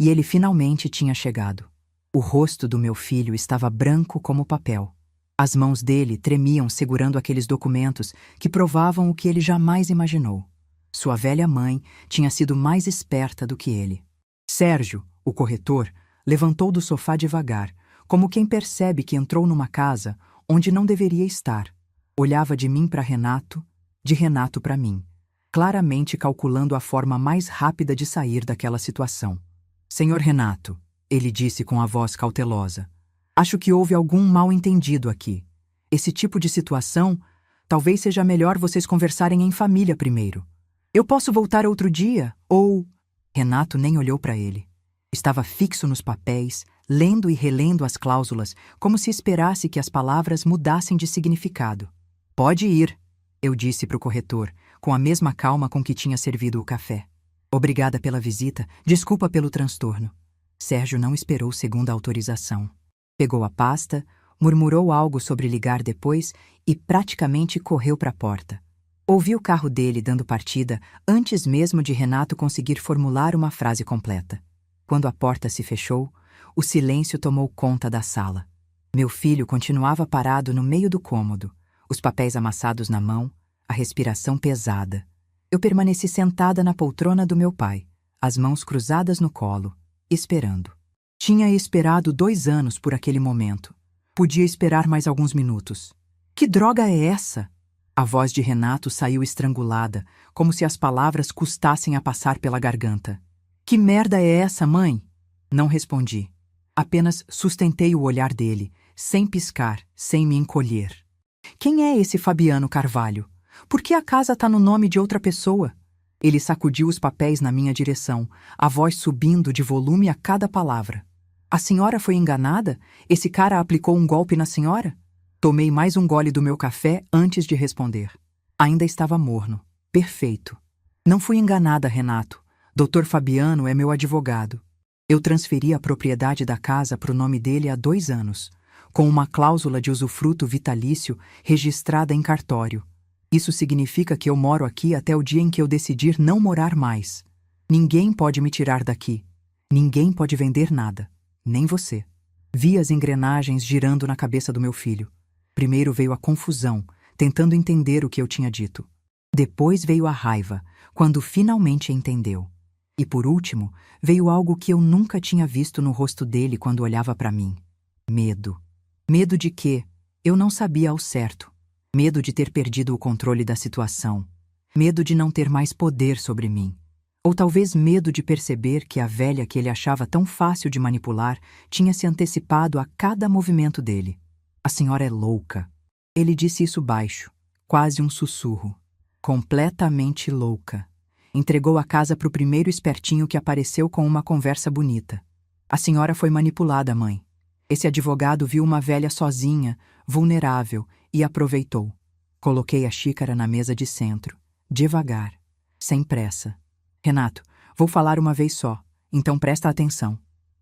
E ele finalmente tinha chegado. O rosto do meu filho estava branco como papel. As mãos dele tremiam segurando aqueles documentos que provavam o que ele jamais imaginou. Sua velha mãe tinha sido mais esperta do que ele. Sérgio, o corretor, levantou do sofá devagar, como quem percebe que entrou numa casa onde não deveria estar. Olhava de mim para Renato, de Renato para mim, claramente calculando a forma mais rápida de sair daquela situação. Senhor Renato, ele disse com a voz cautelosa, acho que houve algum mal-entendido aqui. Esse tipo de situação, talvez seja melhor vocês conversarem em família primeiro. Eu posso voltar outro dia, ou... Renato nem olhou para ele. Estava fixo nos papéis, lendo e relendo as cláusulas, como se esperasse que as palavras mudassem de significado. Pode ir, eu disse para o corretor, com a mesma calma com que tinha servido o café. Obrigada pela visita, desculpa pelo transtorno. Sérgio não esperou segunda autorização. Pegou a pasta, murmurou algo sobre ligar depois e praticamente correu para a porta. Ouvi o carro dele dando partida antes mesmo de Renato conseguir formular uma frase completa. Quando a porta se fechou, o silêncio tomou conta da sala. Meu filho continuava parado no meio do cômodo, os papéis amassados na mão, a respiração pesada. Eu permaneci sentada na poltrona do meu pai, as mãos cruzadas no colo, esperando. Tinha esperado 2 anos por aquele momento. Podia esperar mais alguns minutos. Que droga é essa? A voz de Renato saiu estrangulada, como se as palavras custassem a passar pela garganta. Que merda é essa, mãe? Não respondi. Apenas sustentei o olhar dele, sem piscar, sem me encolher. Quem é esse Fabiano Carvalho? Por que a casa está no nome de outra pessoa? Ele sacudiu os papéis na minha direção, a voz subindo de volume a cada palavra. A senhora foi enganada? Esse cara aplicou um golpe na senhora? Tomei mais um gole do meu café antes de responder. Ainda estava morno. Perfeito. Não fui enganada, Renato. Dr. Fabiano é meu advogado. Eu transferi a propriedade da casa para o nome dele há 2 anos, com uma cláusula de usufruto vitalício registrada em cartório. Isso significa que eu moro aqui até o dia em que eu decidir não morar mais. Ninguém pode me tirar daqui. Ninguém pode vender nada. Nem você. Vi as engrenagens girando na cabeça do meu filho. Primeiro veio a confusão, tentando entender o que eu tinha dito. Depois veio a raiva, quando finalmente entendeu. E por último, veio algo que eu nunca tinha visto no rosto dele quando olhava para mim. Medo. Medo de quê? Eu não sabia ao certo. Medo de ter perdido o controle da situação. Medo de não ter mais poder sobre mim. Ou talvez medo de perceber que a velha que ele achava tão fácil de manipular tinha se antecipado a cada movimento dele. A senhora é louca. Ele disse isso baixo, quase um sussurro. Completamente louca. Entregou a casa para o primeiro espertinho que apareceu com uma conversa bonita. A senhora foi manipulada, mãe. Esse advogado viu uma velha sozinha, vulnerável, e aproveitou. Coloquei a xícara na mesa de centro, devagar, sem pressa. Renato, vou falar uma vez só, então presta atenção.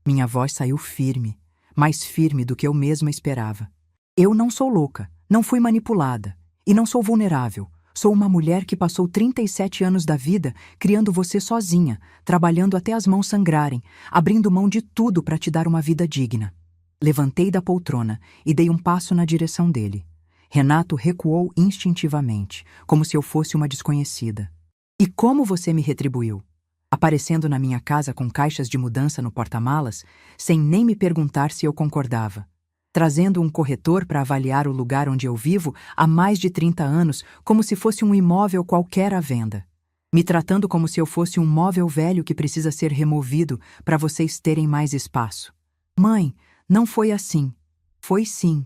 Minha voz saiu firme, mais firme do que eu mesma esperava. Eu não sou louca, não fui manipulada, e não sou vulnerável. Sou uma mulher que passou 37 anos da vida criando você sozinha, trabalhando até as mãos sangrarem, abrindo mão de tudo para te dar uma vida digna. Levantei da poltrona e dei um passo na direção dele. Renato recuou instintivamente, como se eu fosse uma desconhecida. E como você me retribuiu? Aparecendo na minha casa com caixas de mudança no porta-malas, sem nem me perguntar se eu concordava. Trazendo um corretor para avaliar o lugar onde eu vivo há mais de 30 anos, como se fosse um imóvel qualquer à venda. Me tratando como se eu fosse um móvel velho que precisa ser removido para vocês terem mais espaço. Mãe, não foi assim. Foi sim.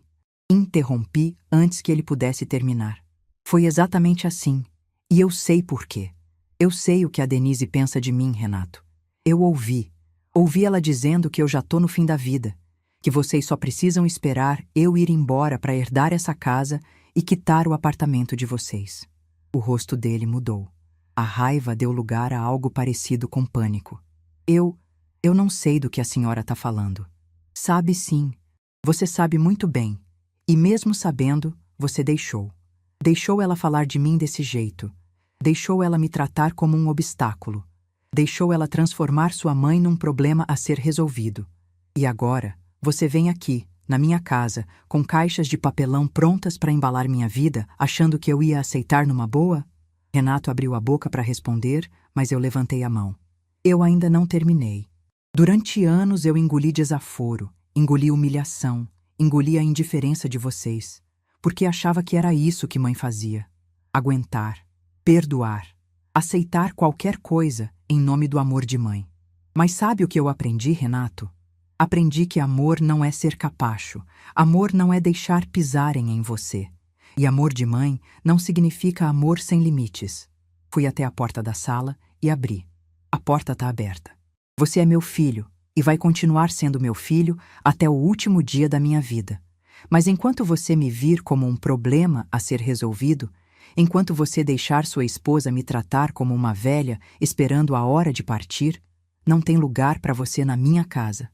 Interrompi antes que ele pudesse terminar. Foi exatamente assim. E eu sei por quê. Eu sei o que a Denise pensa de mim, Renato. Eu ouvi. Ouvi ela dizendo que eu já tô no fim da vida. Que vocês só precisam esperar eu ir embora para herdar essa casa e quitar o apartamento de vocês. O rosto dele mudou. A raiva deu lugar a algo parecido com pânico. Eu não sei do que a senhora está falando. Sabe sim. Você sabe muito bem. E mesmo sabendo, você deixou. Deixou ela falar de mim desse jeito. Deixou ela me tratar como um obstáculo. Deixou ela transformar sua mãe num problema a ser resolvido. E agora, você vem aqui, na minha casa, com caixas de papelão prontas para embalar minha vida, achando que eu ia aceitar numa boa? Renato abriu a boca para responder, mas eu levantei a mão. Eu ainda não terminei. Durante anos eu engoli desaforo, engoli humilhação, engoli a indiferença de vocês, porque achava que era isso que mãe fazia. Aguentar, perdoar, aceitar qualquer coisa em nome do amor de mãe. Mas sabe o que eu aprendi, Renato? Aprendi que amor não é ser capacho, amor não é deixar pisarem em você. E amor de mãe não significa amor sem limites. Fui até a porta da sala e abri. A porta está aberta. Você é meu filho e vai continuar sendo meu filho até o último dia da minha vida. Mas enquanto você me vir como um problema a ser resolvido, enquanto você deixar sua esposa me tratar como uma velha esperando a hora de partir, não tem lugar para você na minha casa.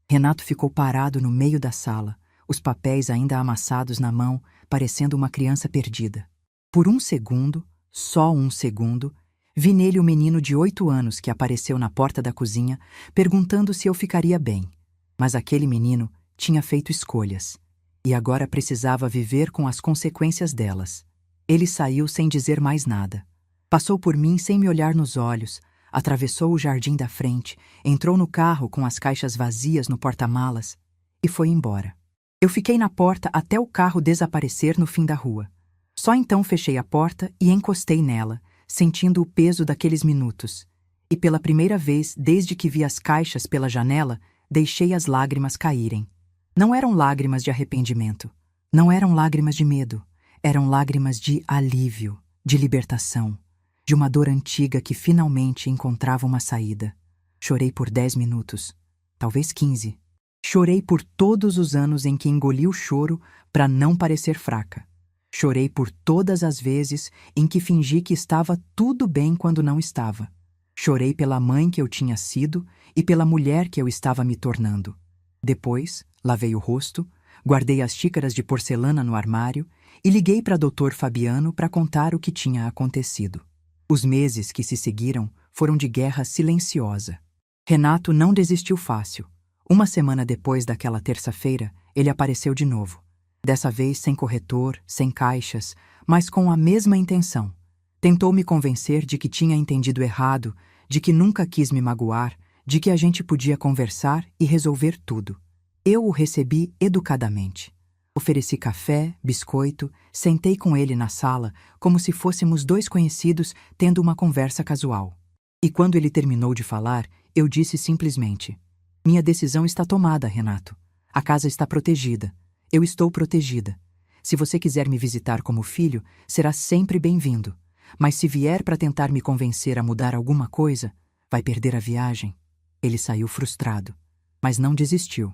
Renato ficou parado no meio da sala, os papéis ainda amassados na mão, parecendo uma criança perdida. Por um segundo, só um segundo, vi nele o menino de 8 anos que apareceu na porta da cozinha, perguntando se eu ficaria bem. Mas aquele menino tinha feito escolhas, e agora precisava viver com as consequências delas. Ele saiu sem dizer mais nada. Passou por mim sem me olhar nos olhos, atravessou o jardim da frente, entrou no carro com as caixas vazias no porta-malas e foi embora. Eu fiquei na porta até o carro desaparecer no fim da rua. Só então fechei a porta e encostei nela, sentindo o peso daqueles minutos. E pela primeira vez, desde que vi as caixas pela janela, deixei as lágrimas caírem. Não eram lágrimas de arrependimento. Não eram lágrimas de medo. Eram lágrimas de alívio, de libertação. De uma dor antiga que finalmente encontrava uma saída. Chorei por 10 minutos, talvez 15. Chorei por todos os anos em que engoli o choro para não parecer fraca. Chorei por todas as vezes em que fingi que estava tudo bem quando não estava. Chorei pela mãe que eu tinha sido e pela mulher que eu estava me tornando. Depois, lavei o rosto, guardei as xícaras de porcelana no armário e liguei para Dr. Fabiano para contar o que tinha acontecido. Os meses que se seguiram foram de guerra silenciosa. Renato não desistiu fácil. Uma semana depois daquela terça-feira, ele apareceu de novo. Dessa vez sem corretor, sem caixas, mas com a mesma intenção. Tentou me convencer de que tinha entendido errado, de que nunca quis me magoar, de que a gente podia conversar e resolver tudo. Eu o recebi educadamente. Ofereci café, biscoito, sentei com ele na sala, como se fôssemos dois conhecidos tendo uma conversa casual. E quando ele terminou de falar, eu disse simplesmente: minha decisão está tomada, Renato. A casa está protegida. Eu estou protegida. Se você quiser me visitar como filho, será sempre bem-vindo. Mas se vier para tentar me convencer a mudar alguma coisa, vai perder a viagem. Ele saiu frustrado, mas não desistiu.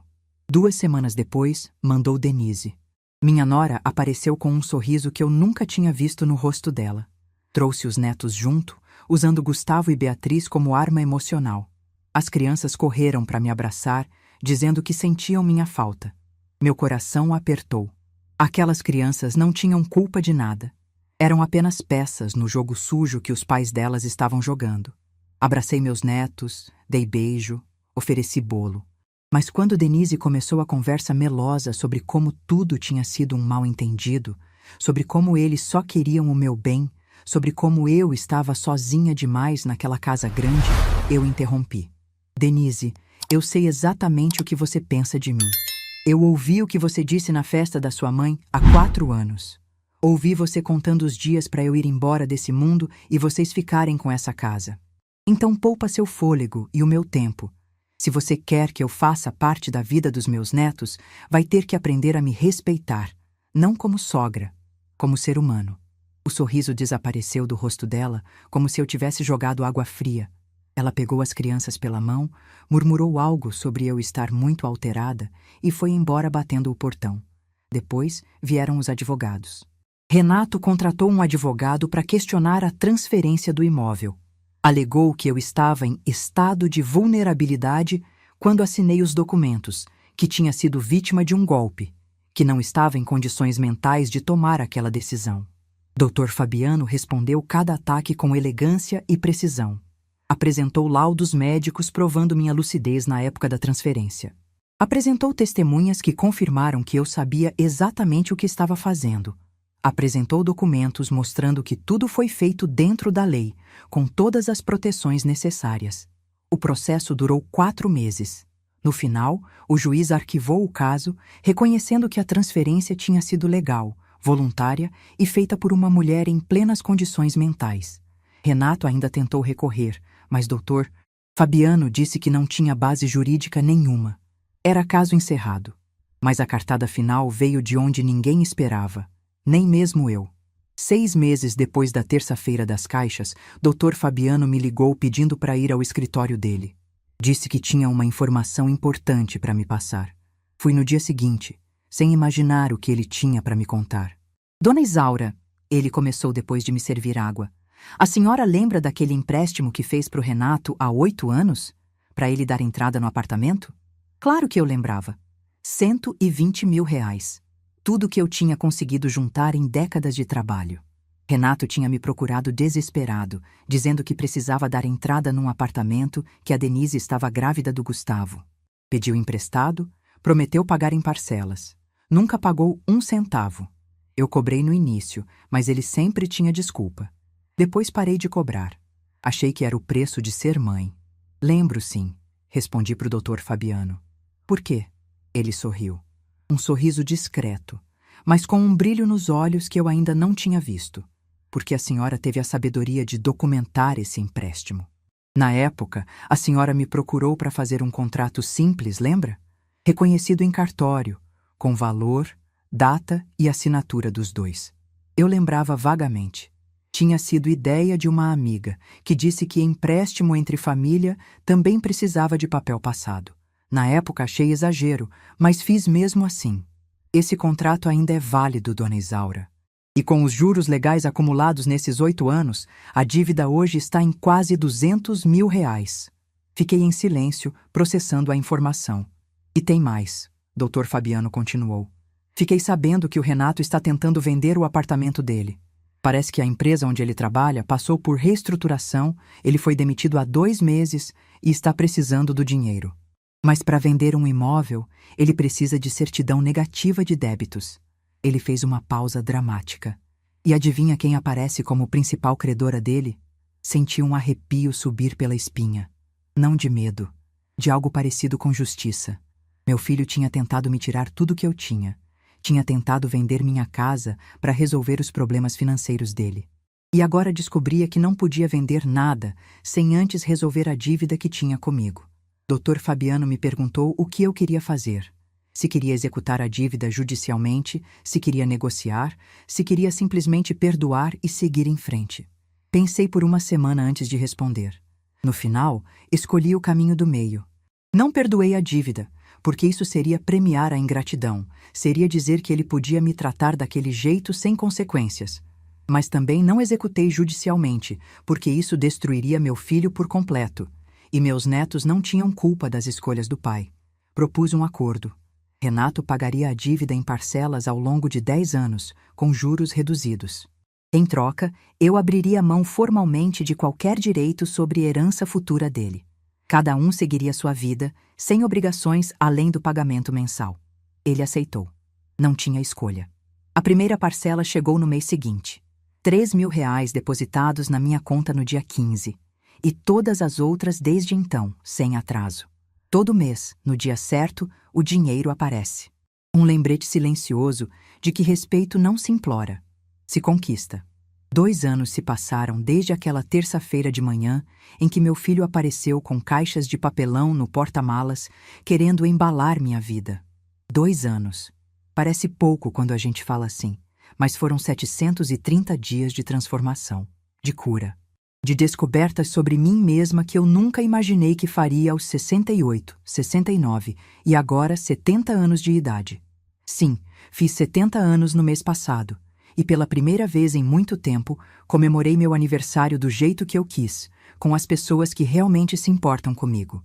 2 semanas depois, mandou Denise. Minha nora apareceu com um sorriso que eu nunca tinha visto no rosto dela. Trouxe os netos junto, usando Gustavo e Beatriz como arma emocional. As crianças correram para me abraçar, dizendo que sentiam minha falta. Meu coração apertou. Aquelas crianças não tinham culpa de nada. Eram apenas peças no jogo sujo que os pais delas estavam jogando. Abracei meus netos, dei beijo, ofereci bolo. Mas quando Denise começou a conversa melosa sobre como tudo tinha sido um mal-entendido, sobre como eles só queriam o meu bem, sobre como eu estava sozinha demais naquela casa grande, eu interrompi. Denise, eu sei exatamente o que você pensa de mim. Eu ouvi o que você disse na festa da sua mãe há 4 anos. Ouvi você contando os dias para eu ir embora desse mundo e vocês ficarem com essa casa. Então poupa seu fôlego e o meu tempo. Se você quer que eu faça parte da vida dos meus netos, vai ter que aprender a me respeitar, não como sogra, como ser humano. O sorriso desapareceu do rosto dela, como se eu tivesse jogado água fria. Ela pegou as crianças pela mão, murmurou algo sobre eu estar muito alterada e foi embora batendo o portão. Depois vieram os advogados. Renato contratou um advogado para questionar a transferência do imóvel. Alegou que eu estava em estado de vulnerabilidade quando assinei os documentos, que tinha sido vítima de um golpe, que não estava em condições mentais de tomar aquela decisão. Dr. Fabiano respondeu cada ataque com elegância e precisão. Apresentou laudos médicos provando minha lucidez na época da transferência. Apresentou testemunhas que confirmaram que eu sabia exatamente o que estava fazendo. Apresentou documentos mostrando que tudo foi feito dentro da lei, com todas as proteções necessárias. O processo durou 4 meses. No final, o juiz arquivou o caso, reconhecendo que a transferência tinha sido legal, voluntária e feita por uma mulher em plenas condições mentais. Renato ainda tentou recorrer, mas Dr. Fabiano disse que não tinha base jurídica nenhuma. Era caso encerrado. Mas a cartada final veio de onde ninguém esperava. Nem mesmo eu. 6 meses depois da terça-feira das caixas, Dr. Fabiano me ligou pedindo para ir ao escritório dele. Disse que tinha uma informação importante para me passar. Fui no dia seguinte, sem imaginar o que ele tinha para me contar. Dona Isaura, ele começou depois de me servir água. A senhora lembra daquele empréstimo que fez para o Renato há 8 anos? Para ele dar entrada no apartamento? Claro que eu lembrava. 120 mil reais. Tudo que eu tinha conseguido juntar em décadas de trabalho. Renato tinha me procurado desesperado, dizendo que precisava dar entrada num apartamento, que a Denise estava grávida do Gustavo. Pediu emprestado, prometeu pagar em parcelas. Nunca pagou 1 centavo. Eu cobrei no início, mas ele sempre tinha desculpa. Depois parei de cobrar. Achei que era o preço de ser mãe. Lembro, sim, respondi para o Dr. Fabiano. Por quê? Ele sorriu. Um sorriso discreto, mas com um brilho nos olhos que eu ainda não tinha visto, porque a senhora teve a sabedoria de documentar esse empréstimo. Na época, a senhora me procurou para fazer um contrato simples, lembra? Reconhecido em cartório, com valor, data e assinatura dos dois. Eu lembrava vagamente. Tinha sido ideia de uma amiga, que disse que empréstimo entre família também precisava de papel passado. Na época achei exagero, mas fiz mesmo assim. Esse contrato ainda é válido, dona Isaura. E com os juros legais acumulados nesses 8 anos, a dívida hoje está em quase 200 mil reais. Fiquei em silêncio, processando a informação. E tem mais, Dr. Fabiano continuou. Fiquei sabendo que o Renato está tentando vender o apartamento dele. Parece que a empresa onde ele trabalha passou por reestruturação, ele foi demitido há 2 meses e está precisando do dinheiro. Mas para vender um imóvel, ele precisa de certidão negativa de débitos. Ele fez uma pausa dramática. E adivinha quem aparece como principal credora dele? Senti um arrepio subir pela espinha. Não de medo, de algo parecido com justiça. Meu filho tinha tentado me tirar tudo que eu tinha. Tinha tentado vender minha casa para resolver os problemas financeiros dele. E agora descobria que não podia vender nada sem antes resolver a dívida que tinha comigo. Dr. Fabiano me perguntou o que eu queria fazer. Se queria executar a dívida judicialmente, se queria negociar, se queria simplesmente perdoar e seguir em frente. Pensei por 1 semana antes de responder. No final, escolhi o caminho do meio. Não perdoei a dívida, porque isso seria premiar a ingratidão, seria dizer que ele podia me tratar daquele jeito sem consequências. Mas também não executei judicialmente, porque isso destruiria meu filho por completo, e meus netos não tinham culpa das escolhas do pai. Propus um acordo. Renato pagaria a dívida em parcelas ao longo de 10 anos, com juros reduzidos. Em troca, eu abriria mão formalmente de qualquer direito sobre a herança futura dele. Cada um seguiria sua vida, sem obrigações além do pagamento mensal. Ele aceitou. Não tinha escolha. A primeira parcela chegou no mês seguinte. R$ 3.000 depositados na minha conta no dia 15. E todas as outras desde então, sem atraso. Todo mês, no dia certo, o dinheiro aparece. Um lembrete silencioso de que respeito não se implora, se conquista. 2 anos se passaram desde aquela terça-feira de manhã em que meu filho apareceu com caixas de papelão no porta-malas, querendo embalar minha vida. 2 anos. Parece pouco quando a gente fala assim, mas foram 730 dias de transformação, de cura, de descobertas sobre mim mesma que eu nunca imaginei que faria aos 68, 69 e agora 70 anos de idade. Sim, fiz 70 anos no mês passado. E pela primeira vez em muito tempo, comemorei meu aniversário do jeito que eu quis, com as pessoas que realmente se importam comigo.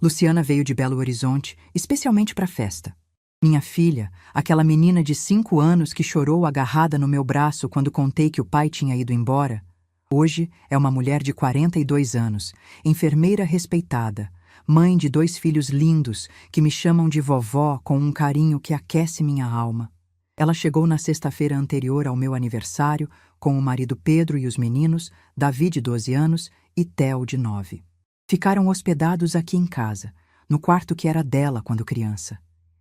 Luciana veio de Belo Horizonte, especialmente para a festa. Minha filha, aquela menina de 5 anos que chorou agarrada no meu braço quando contei que o pai tinha ido embora, hoje é uma mulher de 42 anos, enfermeira respeitada, mãe de 2 filhos lindos que me chamam de vovó com um carinho que aquece minha alma. Ela chegou na sexta-feira anterior ao meu aniversário com o marido Pedro e os meninos, Davi de 12 anos e Theo de 9. Ficaram hospedados aqui em casa, no quarto que era dela quando criança.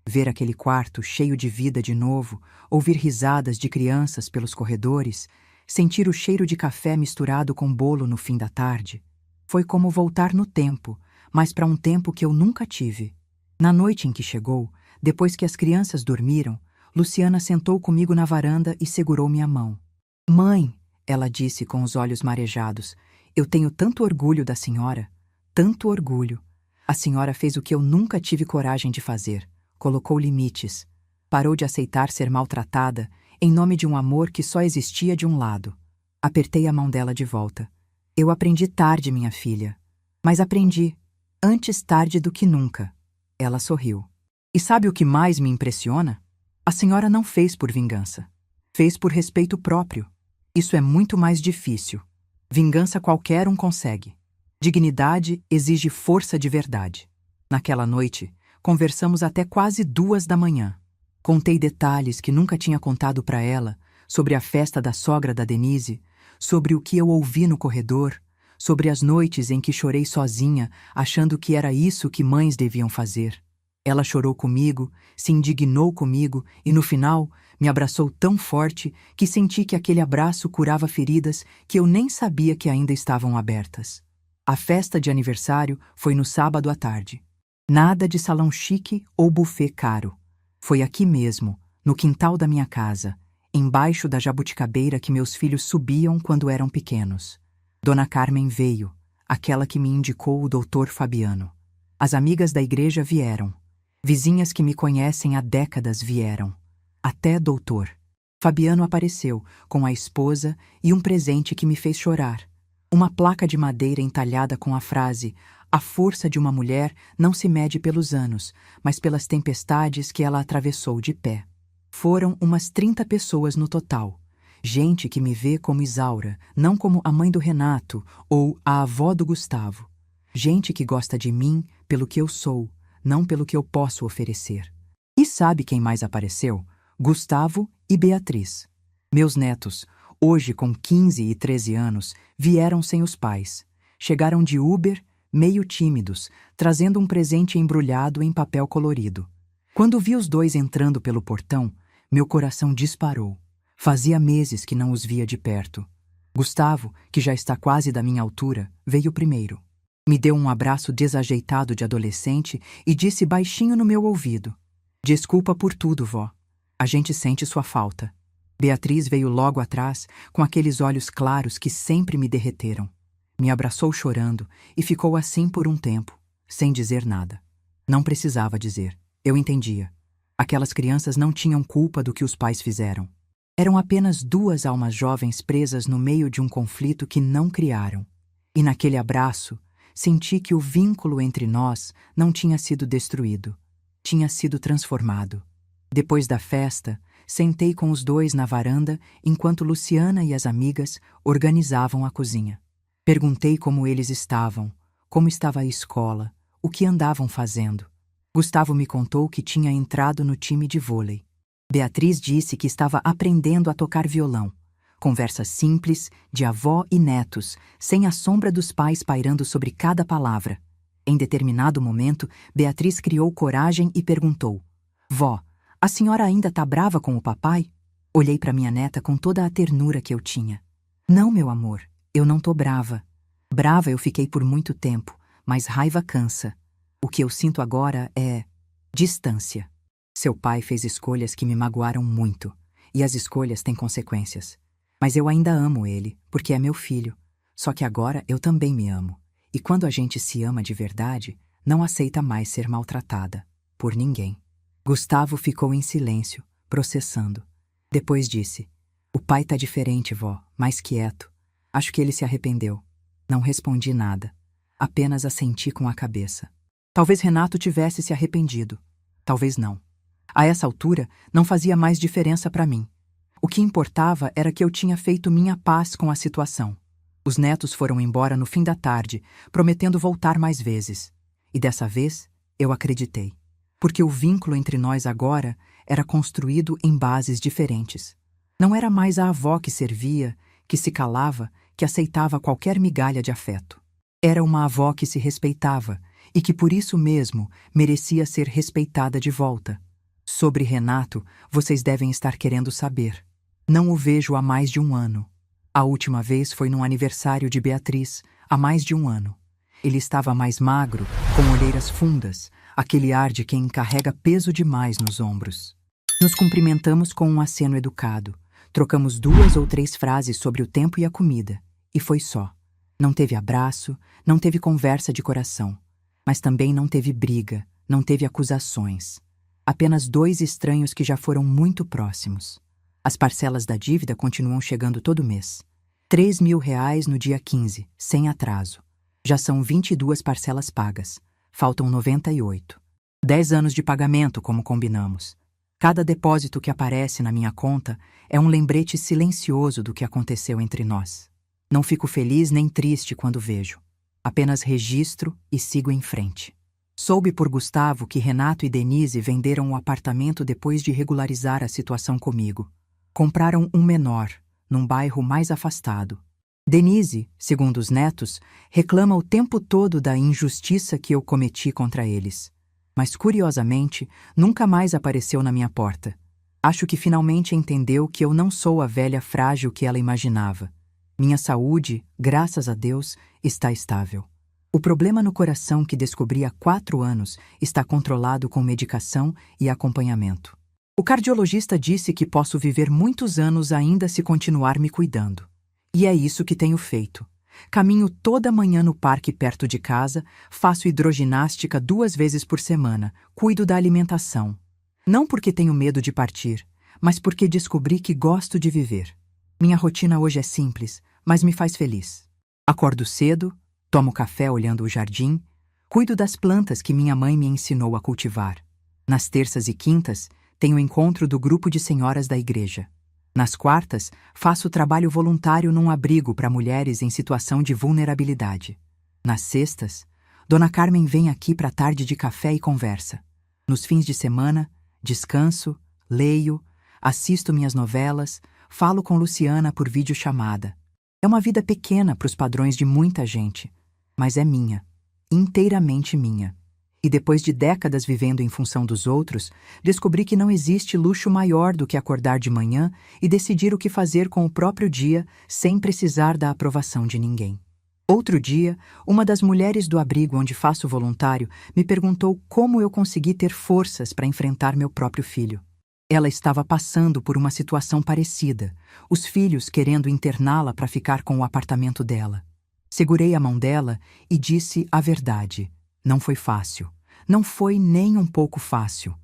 Ver aquele quarto cheio de vida de novo, ouvir risadas de crianças pelos corredores, sentir o cheiro de café misturado com bolo no fim da tarde. Foi como voltar no tempo, mas para um tempo que eu nunca tive. Na noite em que chegou, depois que as crianças dormiram, Luciana sentou comigo na varanda e segurou minha mão. "Mãe", ela disse com os olhos marejados, "eu tenho tanto orgulho da senhora, tanto orgulho. A senhora fez o que eu nunca tive coragem de fazer, colocou limites, parou de aceitar ser maltratada em nome de um amor que só existia de um lado." Apertei a mão dela de volta. "Eu aprendi tarde, minha filha, mas aprendi, antes tarde do que nunca." Ela sorriu. "E sabe o que mais me impressiona? A senhora não fez por vingança. Fez por respeito próprio. Isso é muito mais difícil. Vingança qualquer um consegue. Dignidade exige força de verdade." Naquela noite, conversamos até quase 2 da manhã. Contei detalhes que nunca tinha contado para ela, sobre a festa da sogra da Denise, sobre o que eu ouvi no corredor, sobre as noites em que chorei sozinha, achando que era isso que mães deviam fazer. Ela chorou comigo, se indignou comigo e, no final, me abraçou tão forte que senti que aquele abraço curava feridas que eu nem sabia que ainda estavam abertas. A festa de aniversário foi no sábado à tarde. Nada de salão chique ou buffet caro. Foi aqui mesmo, no quintal da minha casa, embaixo da jabuticabeira que meus filhos subiam quando eram pequenos. Dona Carmen veio, aquela que me indicou o doutor Fabiano. As amigas da igreja vieram. Vizinhas que me conhecem há décadas vieram. Até doutor. Fabiano apareceu, com a esposa e um presente que me fez chorar. Uma placa de madeira entalhada com a frase: "A força de uma mulher não se mede pelos anos, mas pelas tempestades que ela atravessou de pé." Foram umas 30 pessoas no total. Gente que me vê como Isaura, não como a mãe do Renato ou a avó do Gustavo. Gente que gosta de mim pelo que eu sou, não pelo que eu posso oferecer. E sabe quem mais apareceu? Gustavo e Beatriz. Meus netos, hoje com 15 e 13 anos, vieram sem os pais. Chegaram de Uber, meio tímidos, trazendo um presente embrulhado em papel colorido. Quando vi os 2 entrando pelo portão, meu coração disparou. Fazia meses que não os via de perto. Gustavo, que já está quase da minha altura, veio primeiro. Me deu um abraço desajeitado de adolescente e disse baixinho no meu ouvido: "Desculpa por tudo, vó. A gente sente sua falta." Beatriz veio logo atrás, com aqueles olhos claros que sempre me derreteram. Me abraçou chorando e ficou assim por um tempo, sem dizer nada. Não precisava dizer. Eu entendia. Aquelas crianças não tinham culpa do que os pais fizeram. Eram apenas duas almas jovens presas no meio de um conflito que não criaram. E naquele abraço, senti que o vínculo entre nós não tinha sido destruído. Tinha sido transformado. Depois da festa, sentei com os dois na varanda enquanto Luciana e as amigas organizavam a cozinha. Perguntei como eles estavam, como estava a escola, o que andavam fazendo. Gustavo me contou que tinha entrado no time de vôlei. Beatriz disse que estava aprendendo a tocar violão. Conversa simples, de avó e netos, sem a sombra dos pais pairando sobre cada palavra. Em determinado momento, Beatriz criou coragem e perguntou: Vó, a senhora ainda tá brava com o papai? Olhei para minha neta com toda a ternura que eu tinha. Não, meu amor, eu não tô brava. Brava eu fiquei por muito tempo, mas raiva cansa. O que eu sinto agora é distância. Seu pai fez escolhas que me magoaram muito, e as escolhas têm consequências. Mas eu ainda amo ele, porque é meu filho. Só que agora eu também me amo. E quando a gente se ama de verdade, não aceita mais ser maltratada. Por ninguém. Gustavo ficou em silêncio, processando. Depois disse: O pai tá diferente, vó, mais quieto. Acho que ele se arrependeu. Não respondi nada. Apenas assenti com a cabeça. Talvez Renato tivesse se arrependido. Talvez não. A essa altura, não fazia mais diferença para mim. O que importava era que eu tinha feito minha paz com a situação. Os netos foram embora no fim da tarde, prometendo voltar mais vezes. E dessa vez, eu acreditei. Porque o vínculo entre nós agora era construído em bases diferentes. Não era mais a avó que servia, que se calava, que aceitava qualquer migalha de afeto. Era uma avó que se respeitava e que por isso mesmo merecia ser respeitada de volta. Sobre Renato, vocês devem estar querendo saber. Não o vejo há mais de um ano. A última vez foi no aniversário de Beatriz, há mais de um ano. Ele estava mais magro, com olheiras fundas, aquele ar de quem carrega peso demais nos ombros. Nos cumprimentamos com um aceno educado. Trocamos 2 ou 3 frases sobre o tempo e a comida. E foi só. Não teve abraço, não teve conversa de coração. Mas também não teve briga, não teve acusações. Apenas 2 estranhos que já foram muito próximos. As parcelas da dívida continuam chegando todo mês. R$ 3.000 no dia 15, sem atraso. Já são 22 parcelas pagas. Faltam 98. 10 anos de pagamento, como combinamos. Cada depósito que aparece na minha conta é um lembrete silencioso do que aconteceu entre nós. Não fico feliz nem triste quando vejo. Apenas registro e sigo em frente. Soube por Gustavo que Renato e Denise venderam o apartamento depois de regularizar a situação comigo. Compraram um menor, num bairro mais afastado. Denise, segundo os netos, reclama o tempo todo da injustiça que eu cometi contra eles. Mas, curiosamente, nunca mais apareceu na minha porta. Acho que finalmente entendeu que eu não sou a velha frágil que ela imaginava. Minha saúde, graças a Deus, está estável. O problema no coração que descobri há 4 anos está controlado com medicação e acompanhamento. O cardiologista disse que posso viver muitos anos ainda se continuar me cuidando. E é isso que tenho feito. Caminho toda manhã no parque perto de casa, faço hidroginástica 2 vezes por semana, cuido da alimentação. Não porque tenho medo de partir, mas porque descobri que gosto de viver. Minha rotina hoje é simples, mas me faz feliz. Acordo cedo, tomo café olhando o jardim, cuido das plantas que minha mãe me ensinou a cultivar. Nas terças e quintas, tenho encontro do grupo de senhoras da igreja. Nas quartas, faço trabalho voluntário num abrigo para mulheres em situação de vulnerabilidade. Nas sextas, Dona Carmen vem aqui para tarde de café e conversa. Nos fins de semana, descanso, leio, assisto minhas novelas, falo com Luciana por videochamada. É uma vida pequena para os padrões de muita gente, mas é minha, inteiramente minha. E depois de décadas vivendo em função dos outros, descobri que não existe luxo maior do que acordar de manhã e decidir o que fazer com o próprio dia sem precisar da aprovação de ninguém. Outro dia, uma das mulheres do abrigo onde faço voluntário me perguntou como eu consegui ter forças para enfrentar meu próprio filho. Ela estava passando por uma situação parecida, os filhos querendo interná-la para ficar com o apartamento dela. Segurei a mão dela e disse a verdade. Não foi fácil. Não foi nem um pouco fácil.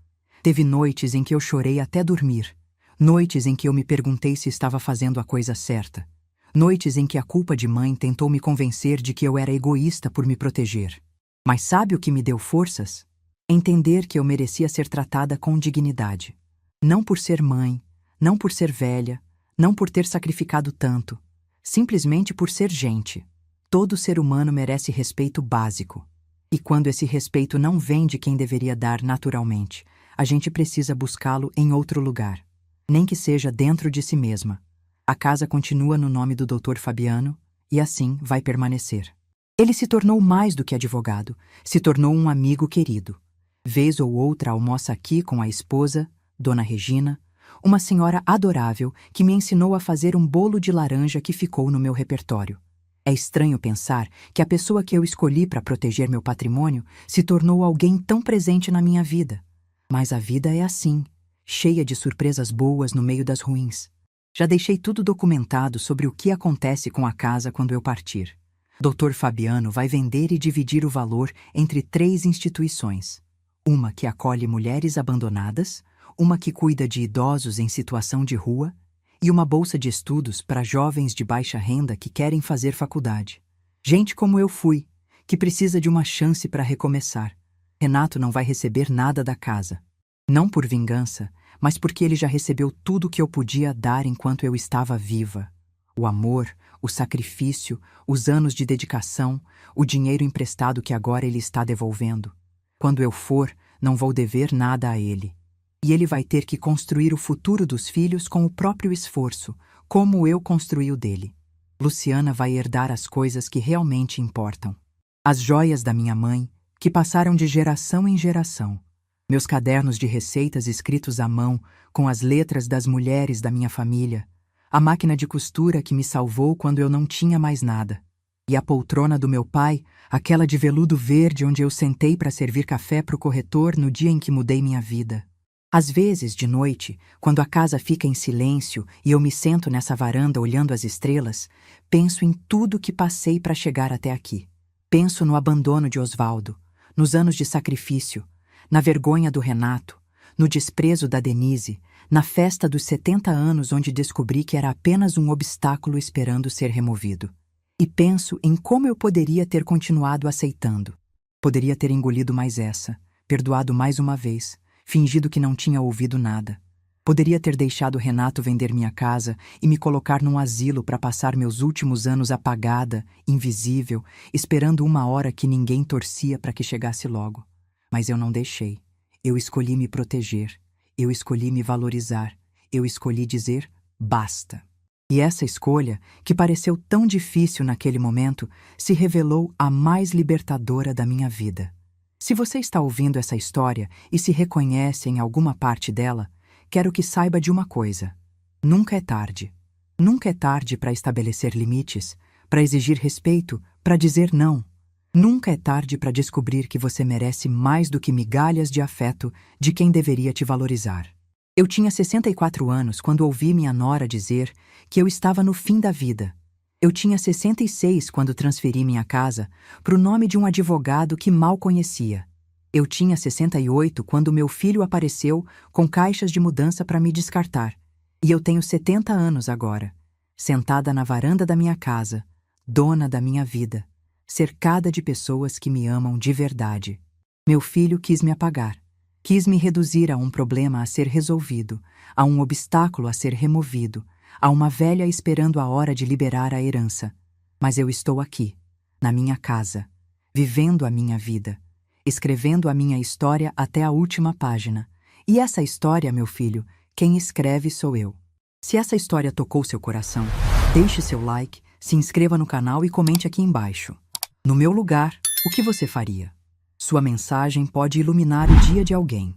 Teve noites em que eu chorei até dormir. Noites em que eu me perguntei se estava fazendo a coisa certa. Noites em que a culpa de mãe tentou me convencer de que eu era egoísta por me proteger. Mas sabe o que me deu forças? Entender que eu merecia ser tratada com dignidade. Não por ser mãe, não por ser velha, não por ter sacrificado tanto. Simplesmente por ser gente. Todo ser humano merece respeito básico. E quando esse respeito não vem de quem deveria dar naturalmente, a gente precisa buscá-lo em outro lugar. Nem que seja dentro de si mesma. A casa continua no nome do Dr. Fabiano e assim vai permanecer. Ele se tornou mais do que advogado, se tornou um amigo querido. Vez ou outra almoça aqui com a esposa, Dona Regina, uma senhora adorável que me ensinou a fazer um bolo de laranja que ficou no meu repertório. É estranho pensar que a pessoa que eu escolhi para proteger meu patrimônio se tornou alguém tão presente na minha vida. Mas a vida é assim, cheia de surpresas boas no meio das ruins. Já deixei tudo documentado sobre o que acontece com a casa quando eu partir. Dr. Fabiano vai vender e dividir o valor entre 3 instituições. Uma que acolhe mulheres abandonadas, uma que cuida de idosos em situação de rua e uma bolsa de estudos para jovens de baixa renda que querem fazer faculdade. Gente como eu fui, que precisa de uma chance para recomeçar. Renato não vai receber nada da casa. Não por vingança, mas porque ele já recebeu tudo o que eu podia dar enquanto eu estava viva. O amor, o sacrifício, os anos de dedicação, o dinheiro emprestado que agora ele está devolvendo. Quando eu for, não vou dever nada a ele. E ele vai ter que construir o futuro dos filhos com o próprio esforço, como eu construí o dele. Luciana vai herdar as coisas que realmente importam. As joias da minha mãe, que passaram de geração em geração. Meus cadernos de receitas escritos à mão, com as letras das mulheres da minha família. A máquina de costura que me salvou quando eu não tinha mais nada. E a poltrona do meu pai, aquela de veludo verde onde eu sentei para servir café para o corretor no dia em que mudei minha vida. Às vezes, de noite, quando a casa fica em silêncio e eu me sento nessa varanda olhando as estrelas, penso em tudo que passei para chegar até aqui. Penso no abandono de Osvaldo, nos anos de sacrifício, na vergonha do Renato, no desprezo da Denise, na festa dos 70 anos onde descobri que era apenas um obstáculo esperando ser removido. E penso em como eu poderia ter continuado aceitando. Poderia ter engolido mais essa, perdoado mais uma vez, fingido que não tinha ouvido nada. Poderia ter deixado Renato vender minha casa e me colocar num asilo para passar meus últimos anos apagada, invisível, esperando uma hora que ninguém torcia para que chegasse logo. Mas eu não deixei. Eu escolhi me proteger. Eu escolhi me valorizar. Eu escolhi dizer basta. E essa escolha, que pareceu tão difícil naquele momento, se revelou a mais libertadora da minha vida. Se você está ouvindo essa história e se reconhece em alguma parte dela, quero que saiba de uma coisa. Nunca é tarde. Nunca é tarde para estabelecer limites, para exigir respeito, para dizer não. Nunca é tarde para descobrir que você merece mais do que migalhas de afeto de quem deveria te valorizar. Eu tinha 64 anos quando ouvi minha nora dizer que eu estava no fim da vida. Eu tinha 66 quando transferi minha casa para o nome de um advogado que mal conhecia. Eu tinha 68 quando meu filho apareceu com caixas de mudança para me descartar. E eu tenho 70 anos agora, sentada na varanda da minha casa, dona da minha vida, cercada de pessoas que me amam de verdade. Meu filho quis me apagar. Quis me reduzir a um problema a ser resolvido, a um obstáculo a ser removido, a uma velha esperando a hora de liberar a herança. Mas eu estou aqui, na minha casa, vivendo a minha vida, escrevendo a minha história até a última página. E essa história, meu filho, quem escreve sou eu. Se essa história tocou seu coração, deixe seu like, se inscreva no canal e comente aqui embaixo. No meu lugar, o que você faria? Sua mensagem pode iluminar o dia de alguém.